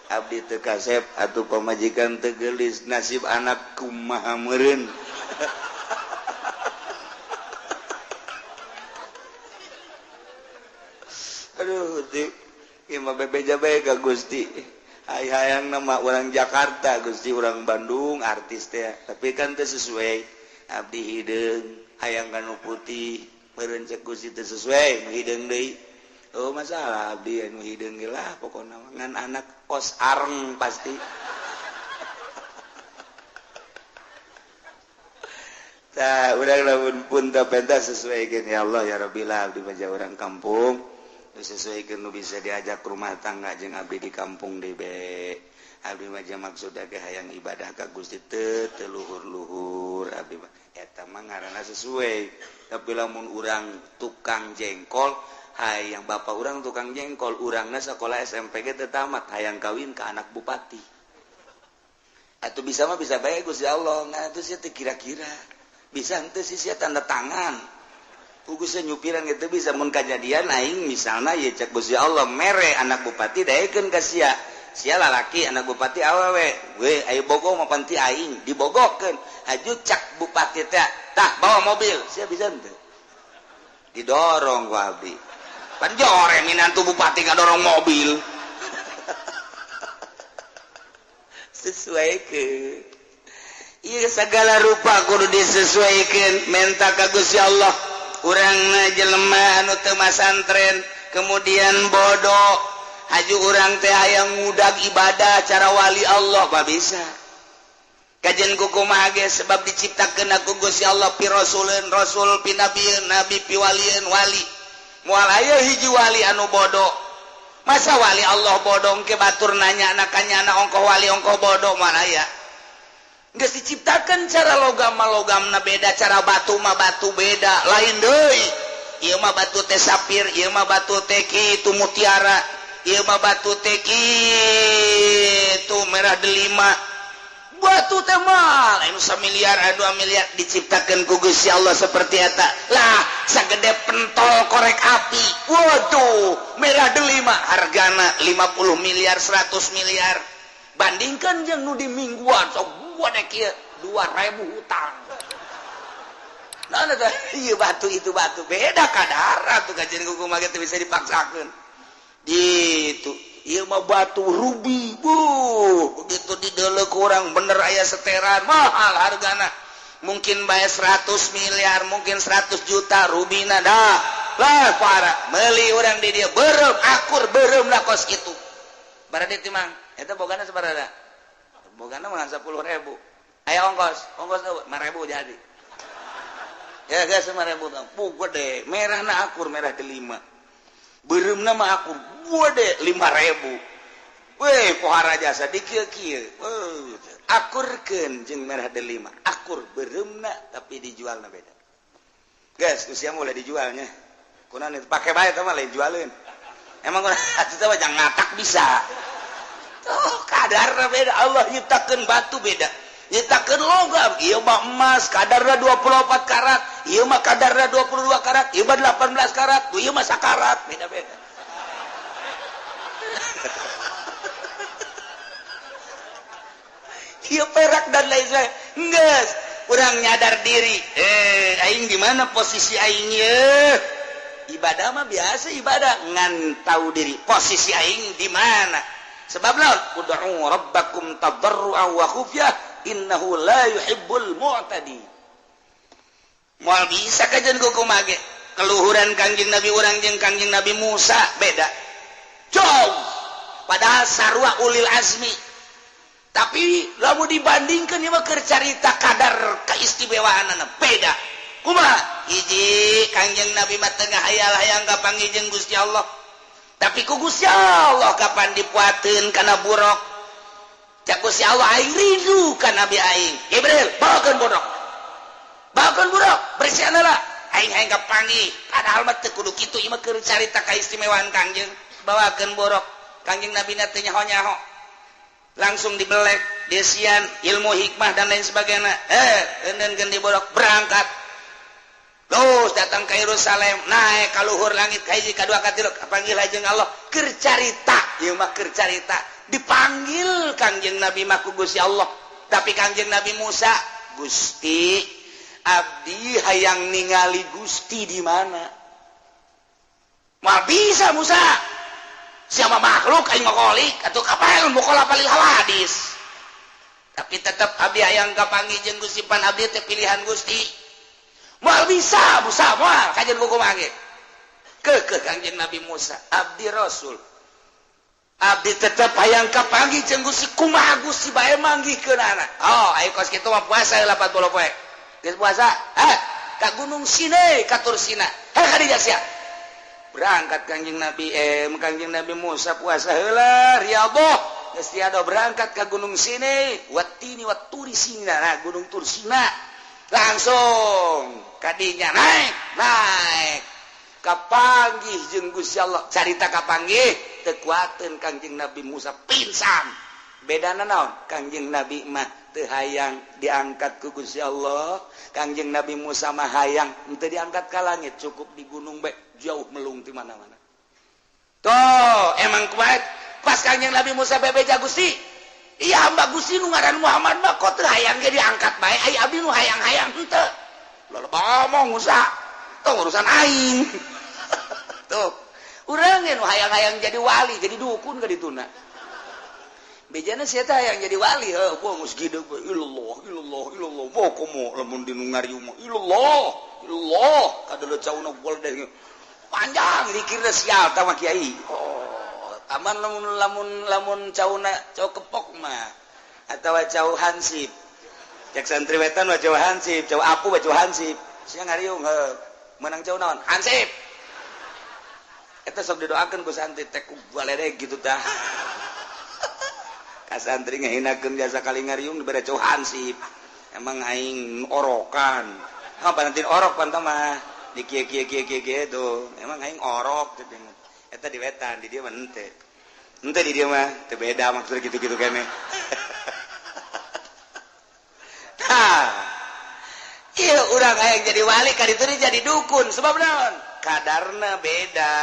abdi teu kasep atuh pamajikan teu geulis nasib anak kumaha meureun aduh ieu mah bebeja bae ka Gusti hayang nama orang Jakarta Gusti orang Bandung artis teh tapi kan teu sesuai abdi hideung hayang kanu putih meureun cek Gusti teu sesuai nu hideung deui oh masalah abdi anu hideung ge lah pokona ngan anak kos areng pasti tah urang lamun pun teh pentas sesuaikeun ya Allah ya Rabbi lah abdi mah urang kampung sesuaikan nu bisa diajak ke rumah tangga jeung abdi di kampung deui be abdi mah maksudna ge hayang ibadah ka Gusti teu luhur-luhur abdi mah eta mah ngaranna sesuai tapi lamun urang tukang jengkol hayang bapak urang tukang jengkol urangna sakola SMP ge teu tamat hayang kawin ka anak bupati atau bisa mah bisa baik Gusti Allah nah itu sih kira-kira bisa ente sih tanda tangan Gugus nyupiran gitu bisa mun kejadian aing misalnya ya cek Gusti Allah mere anak bupati daekeun ka sia lalaki anak bupati awewe we ayo bogo mah panti aing dibogokeun haju cak bupati teh tah bawa mobil sia bisa ente didorong ku abdi pan joreng minantu bupati ngadorong mobil sesuaikan iya segala rupa kudu disesuaikan minta ka Gusti Allah urangna jelema anu teu masantren kemudian bodoh haju urang teh hayang ngudag ibadah cara wali Allah pa bisa kajen kumaha ge sebab diciptakeun ku Gusti Allah pi rasulun rasul pi nabieun nabi pi walieun wali moal aya hiji wali anu bodoh masa wali Allah bodoh ke batur nanya anakanya ongkoh wali ongkoh bodoh mana ya geus diciptakan cara logam-logamna beda cara batu mah batu beda lain deui ieu mah batu teh sapir ieu mah batu teh kitu mutiara ieu mah batu teh kitu merah delima batu teh mah lain 1 miliar 2 miliar diciptakan ku Gusti Allah seperti eta lah sagede pentol korek api waduh merah delima hargana 50 miliar 100 miliar bandingkan yang nu di mingguan sok gua dek ieu 2.000 hutang nah eta ieu batu itu batu beda kadar tuh kajian kuku mah teh bisa dipaksakeun gitu ieu mah batu rubi begitu dideuleuh ku urang bener aya seteran mahal hargana mungkin bae 100 miliar mungkin 100 juta rubina dah lah parah meuli urang di dieu beureum akur beureum lah kos kitu barade teh mang eta bogana sabaraha bogana mah 10.000 aya ongkos 5.000 jadi ya geus 5.000 tong gede merahna akur merah delima beureumna mah akur gede 5.000 weh pohara jasa dikieu-kieu akurkeun jeung merah delima akur beureumna tapi dijualna beda geus usia mulai dijualnya kunaon itu pake bae teh mah lain jualeun emang atuh teh jangan ngatak bisa kadarna beda Allah nyiptakeun batu beda nyiptakeun logam ieu mah emas kadarna 24 karat ieu mah kadarna 22 karat ieu mah 18 karat ieu mah sakarat beda-beda ieu perak dan lain sebagainya geus urang nyadar diri aing di mana posisi aing ieu ibadah mah biasa ibadah ngan tahu diri posisi aing di mana sebab laun ud'u rabbakum tadarruan wa khufyah innahu la yuhibbul mu'tadi moal bisa kajian kumaha ge keluhuran Kangjeng Nabi urang jeung Kangjeng Nabi Musa beda jauh padahal sarua ulil azmi tapi lamun dibandingkeun ieu mah keur carita kadar kaistimewaanna beda kumaha hiji Kangjeng Nabi mah teu ngahayal-hayang kapanggih jeung Gusti Allah tapi ku Gusti Allah kapan dipuateun kana buruk cak Gusti Allah aing rindu ka nabi aing Jibril bawakeun buruk bersihna lah aing hayang kapanggih padahal mah teu kudu kitu ieu mah keur carita kaistimewaan Kangjeng bawakeun buruk Kangjeng Nabi na teu nyaho-nyaho langsung dibelek desian ilmu hikmah dan lain sebagainya eundeunkeun di buruk berangkat terus datang ke Yerusalem naik ka luhur langit ka hiji kadua katilu panggil jeung Allah keur carita ieu mah keur carita dipanggil Kangjeng Nabi mah ku Gusti Allah tapi Kangjeng Nabi Musa Gusti abdi hayang ningali Gusti di mana mah bisa Musa siapa makhluk aing ngolik atuh kapaeun bokola palih hadis tapi tetep abdi hayang kapanggih jeung Gusti pan abdi teh pilihan Gusti moal bisa Musa moal kajian kumaha ge ke Kangjeng Nabi Musa abdi rasul abdi tetep hayang kapanggih jeung Gusti kumaha Gusti bae manggihkeun anak aya kos kitu mah puasa 80 poe geus puasa ka Gunung Sinai ka Tur Sina ka dieu sia berangkat Kangjeng Nabi Musa puasa heula riyadhah geus tiada berangkat ka Gunung Sinai watini waturi Sina nah Gunung Tur Sina langsung kadinya naik kapanggih jeung Gusti Allah carita kapanggih teu kuateun Kangjeng Nabi Musa pingsan bedana naon Kangjeng Nabi mah teu hayang diangkat ku Gusti Allah. Kangjeng Nabi Musa mah hayang teu diangkat ka langit, cukup di gunung bae, jauh melung di mana-mana. Toh, emang kuat pas Kangjeng Nabi Musa bebeja Gusti. Iya hamba Gusti nu ngaran Muhammad mah kok teu hayang ge diangkat bae, ai abdi nu hayang-hayang henteu. Loba mau Musa, tong urusan aing. Tuh, urang nu hayang-hayang jadi wali, jadi dukun ka dituna. Bejana sia teh hayang jadi wali, heuh, gua geus gideg we, ilallah, moh komo lamun dinu ngariung mah, ilallah, kadeuleut cauna gol deh. Panjang dikira sial tah mah kiai. Oh, aman lamun cauna cau kepok mah atawa cau hansip. Cek santri wetan mah cau hansip, cau apu mah cau hansip. Sia ngariung heuh, menang cau naon? Hansip. Eta sok didoakeun ku santri teh ku baledeg gitu tah. Ka santri ngahinakeun jasa kali ngariung dibere cau hansip. Emang aing orokan. Apa nanti orok pantah mah di kieu tuh. Emang aing orok teh. Eta di wetan, di dieu mah henteu. Henteu di dieu mah teu beda maksudna gitu-gitu kene. Nah, ieu urang hayang jadi wali ka ditu jadi dukun sebab naon? Kadarna beda.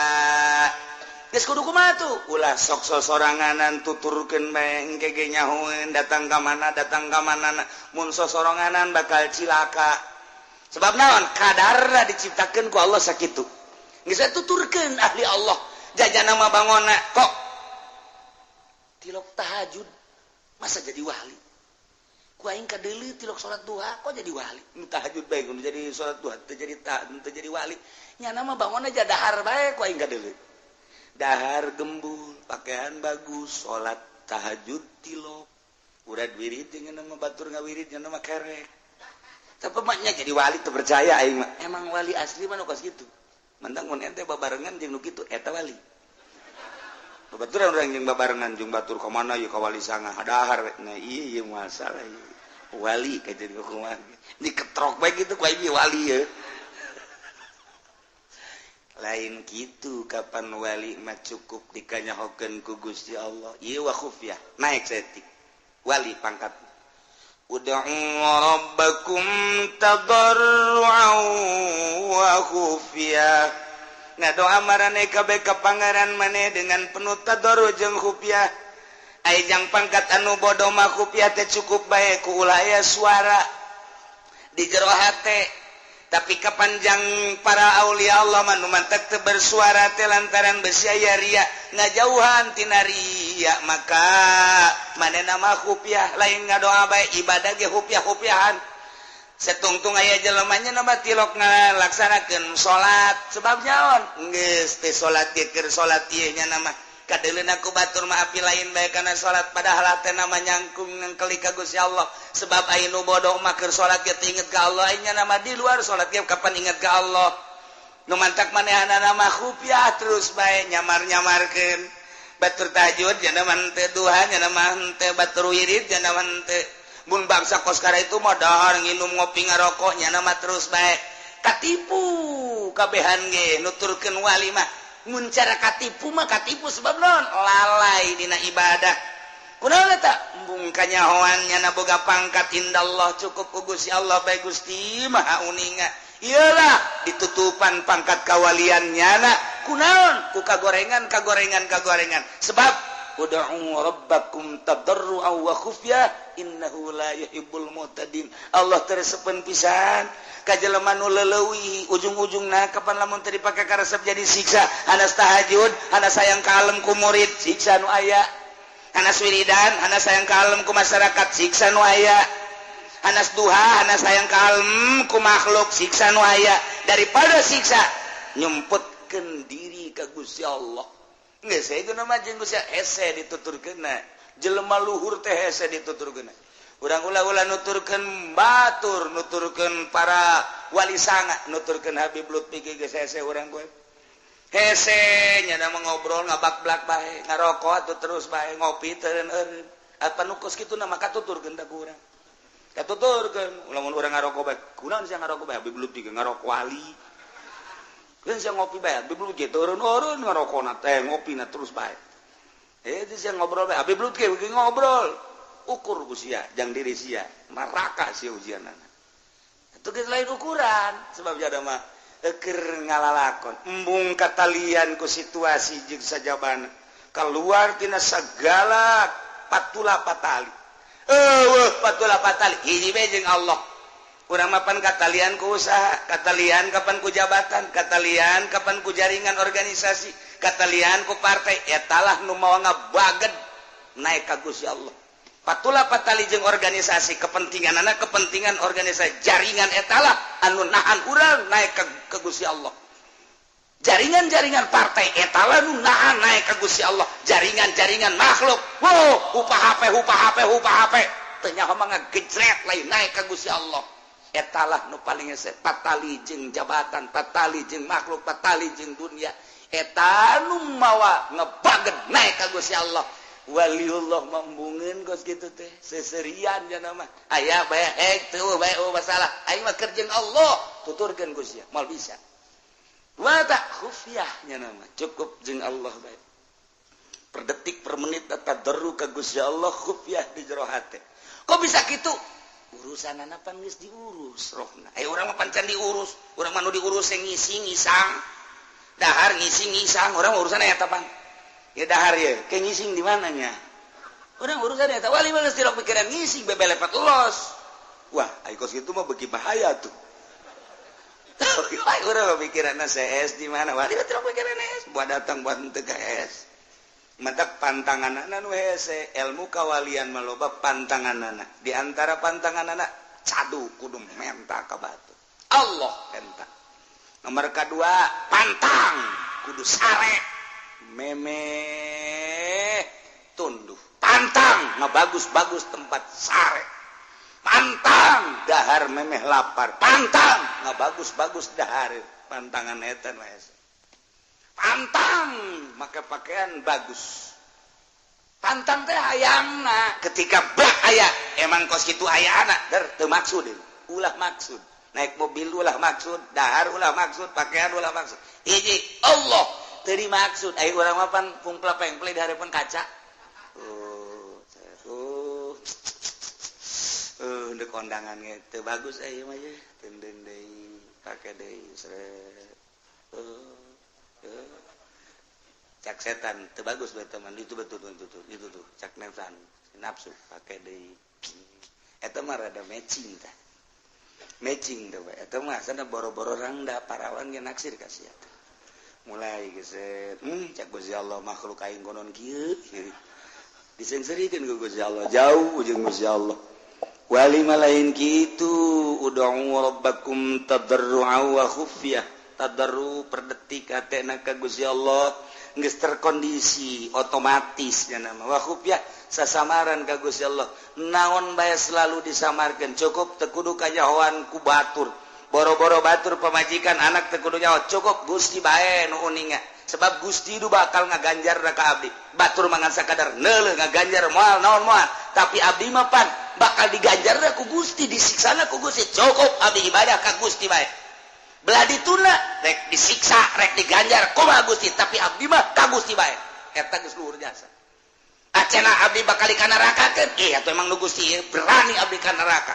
Geus kudu kumaha tuh? Ulah sok sosoranganan tuturkeun bae engke ge nyahoeun datang ka manana mun sosoranganan bakal cilaka. Sebab naon? Kadarna diciptakeun ku Allah sakitu. Geus tuturkeun ahli Allah. Jajana mah bangonna kok tilok tahajud masa jadi wali. Ku aing kadeuleu tilok salat duha kok jadi wali. Nu tahajud bae kudu jadi salat duha teu jadi wali. Nya mah bangonna jadahar bae ku aing kadeuleu. Dahar gembul, pakaian bagus, salat tahajud tilok. Urad wirid jeung nama batur ngawirid jeung nama kerek. Tapi maknya jadi wali teu percaya aing mah. Emang wali asli mah nu kos kitu. Mentang mun ente babarengan jeung nu kitu eta wali. Babaturan urang jeung babarengan jeung batur ka mana ieu ka wali sangah dahar we. Nah ieu masalah ieu. Wali ka jadi kumaha. Diketrok bae kitu ku aing wali ye. Lain gitu kapan wali mah cukup dikanyahokeun ku Gusti Allah. Ieu wa khufyah naik setik wali pangkat. Ud'u rabbakum tadarruan wa khufyah. Ngadoa marane kabeh ka pangeran maneh dengan penuh tadarru jeung khufyah. Ai jang pangkat anu bodoh mah khufyah teh cukup bae ku ulah aya suara di jero hate. Tapi kapanjang para aulia Allah manu mantak teu bersuara teh lantaran beusi aya ria ngajauhan tina ria maka manehna mah khufyah lain ngadoa bae ibadah ge khufyah-khufyahan setungtung aya jelema nya na tilok ngalaksanakeun salat sebab nyaon geus teh salat ge keur salat ieu nya mah kadeuleuh aku batur mah api lain bae kana salat padahal teh nama nyangkung nangkeli ka Gusti Allah sebab aya nu bodoh mah keur salat ge inget ka Allah aya nama di luar salat ge kapan inget ka Allah nu mantak manehna nama khufyah terus bae nyamar-nyamarkeun batur tahajud nya mah teu duha nya mah teu batur wirid nya mah teu mun bangsa kos kara itu mah dahar nginum ngopi ngarokok nya mah terus bae katipu kabehan ge nuturkeun wali mah mun cara katipu mah katipu sebab naon lalai dina ibadah kunaon eta embung kanyahoan nya boga pangkat indallah cukup ku Gusti Allah bae Gusti Maha Uninga iyalah ditutupan pangkat kawalian nyana kunaon ku kagorengan sebab ud'u rabbakum tadarruan wa khufyah innahu la yuhibbul mu'tadin Allah teresepen pisan ka jelema nu leuleui ujung-ujungna kapan lamun teu dipake ka resep jadi siksa hanas tahajud hanas sayang kalem ku murid siksa nu aya hanas wiridan hanas sayang kalem ku masyarakat siksa nu aya hanas duha hanas sayang kalem ku makhluk siksa nu aya daripada siksa nyumputkeun diri ka Gusti Allah geus saegeuna mah jeung Gusti hese dituturkeunna jelema luhur teh hese dituturkeunna urang ulah-ulah nuturkeun batur nuturkeun para wali sanga nuturkeun Habib Lutfi ge geus hese urang gue hese nya mah ngobrol ngabak-blak bae ngarokok atuh terus bae ngopi teureun apa nu kos kitu mah katuturkeun da ku urang katuturkeun lamun urang ngarokok bae kunaon sia ngarokok bae Habib Lutfi ge ngarokok wali geus sia ngopi bae Habib Lutfi teureun ngarokokna teh ngopina terus bae itu sia ngobrol bae Habib Lutfi ge ngobrol ukur usia jangan diri sia neraka sih ujianana itu kita lain ukuran sebab jada mah eker ngalalakon embung katalian ku situasi jeung sajabana keluar tina segala patula patali patula patali hiji bae jeung Allah urang mapan katalian ku usaha katalian kapan ku jabatan katalian kapan ku jaringan organisasi katalian ku partai etalah nu mau ngabaged naik ka Gusti Allah patula patali jeung organisasi kepentingan anak kepentingan organisasi jaringan etalah anu nahan urang naik ke Gusti Allah jaringan-jaringan partai etalah nu nahan naik ke Gusti Allah jaringan-jaringan makhluk upah HP teu nyaho mah ngagejret lain naik ke Gusti Allah etalah nu paling hese patali jeung jabatan patali jeung makhluk patali jeung dunia eta nu mawa ngebaged naik ka Gusti Allah waliullah mambungeun kos kitu teh seserian cenah mah aya bae teu bae masalah aing mah keur jeung Allah tuturkeun Gusti moal bisa wa ta khufiyah cenah mah cukup jeung Allah bae per detik per menit tadarru ka Gusti Allah khufiyah di jero hate kok bisa kitu urusanana pan geus diurus rohna urang mah pancan diurus urang mah nu diurus ngisi ngisang dahar ngisi ngisang urang urusan eta pan ya dahar ya kayak ngising di mananya orang urusan eta wali mah geus dirok pikiran ngising bebelepet los wah ai kos kitu mah beuki bahaya tuh urang pikiranna CS di mana wali mah dirok pikiran CS buat datang buat teu ka CS matak pantanganana nu hese ilmu kawalian maloba pantanganana di antara pantanganana cadu kudu menta ka batu Allah enta nomor kedua pantang kudu sare meme tunduh pantang bagus-bagus tempat sare pantang dahar memeh lapar pantang bagus-bagus dahar pantangan eta wes pantang make pakaian bagus pantang teh hayangna ketika bah aya emang kos kitu aya anak teu maksud ulah maksud naik mobil ulah maksud dahar ulah maksud pakaian ulah maksud hiji Allah tadi maksud ayo urang mah pan pungpla pengple di harapan kaca untuk kondangan teu bagus ayo mah ye tenden deui pake deui sret cak setan teu bagus bae teman itu betul itu tuh cak nafsu pake deui eta mah rada matching tah matching teh bae eta mah sana boro-boro rangda parawan ge naksir ka sia mulai geset cak Gusti Allah makhluk aing konon kieu disengserikeun ku Gusti Allah jauh jeung Gusti Allah wali malain kitu ud'u rabbakum tadarru'an wa khufyah tadarru per detik atena ka Gusti Allah geus terkondisi otomatis cenah mah wa khufyah sasamaran ka Gusti Allah naon bae selalu disamarkeun cukup teu kudu kajahoan ku batur boro-boro batur pemajikan anak teu kudu nyaho cukup Gusti bae nu uninga sebab Gusti itu bakal ngaganjar ka abdi batur mah ngan sakadar neuleuh ngaganjar moal naon moal tapi abdi mah pan bakal diganjar ku Gusti disiksana ku Gusti cukup abdi ibadah ka Gusti bae belah dituna rek disiksa rek diganjar kumaha Gusti tapi abdi mah ka Gusti bae eta geus luhur jasa acena abdi bakal ka neraka keun atuh emang nu Gusti berani abdi ka neraka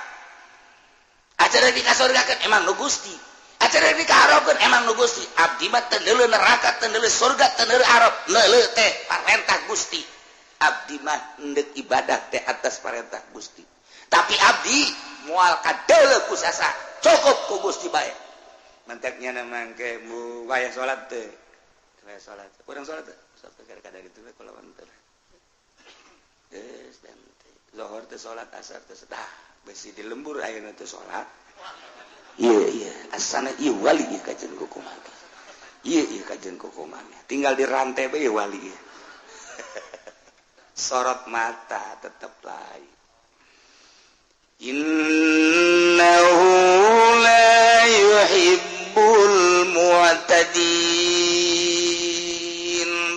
acara di kasurgakeun emang nu Gusti acara di kaharapkeun emang nu Gusti abdi mah teu neuleuh neraka teu neuleuh surga teu neuleuh arep neuleuh teh parentah Gusti abdi mah endek ibadah teh atas parentah Gusti tapi abdi moal kadeuleuh ku sasa cukup ku Gusti bae manteknya mangke mu wayah salat teh wayah salat urang salat teh salat kada kitu we kulawan teh geus dan zuhur teh salat asar teh sedah besi di lembur ayeuna teh salat iya asana ieu wali ieu kajen kukuman iya kajen kukuman tinggal di rantai bae wali ieu sorot mata tetep lain innahu la yuhibbul mu'tadin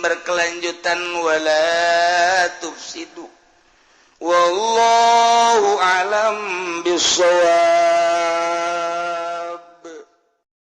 berkelanjutan wala tufsidu wallahu alam bissawab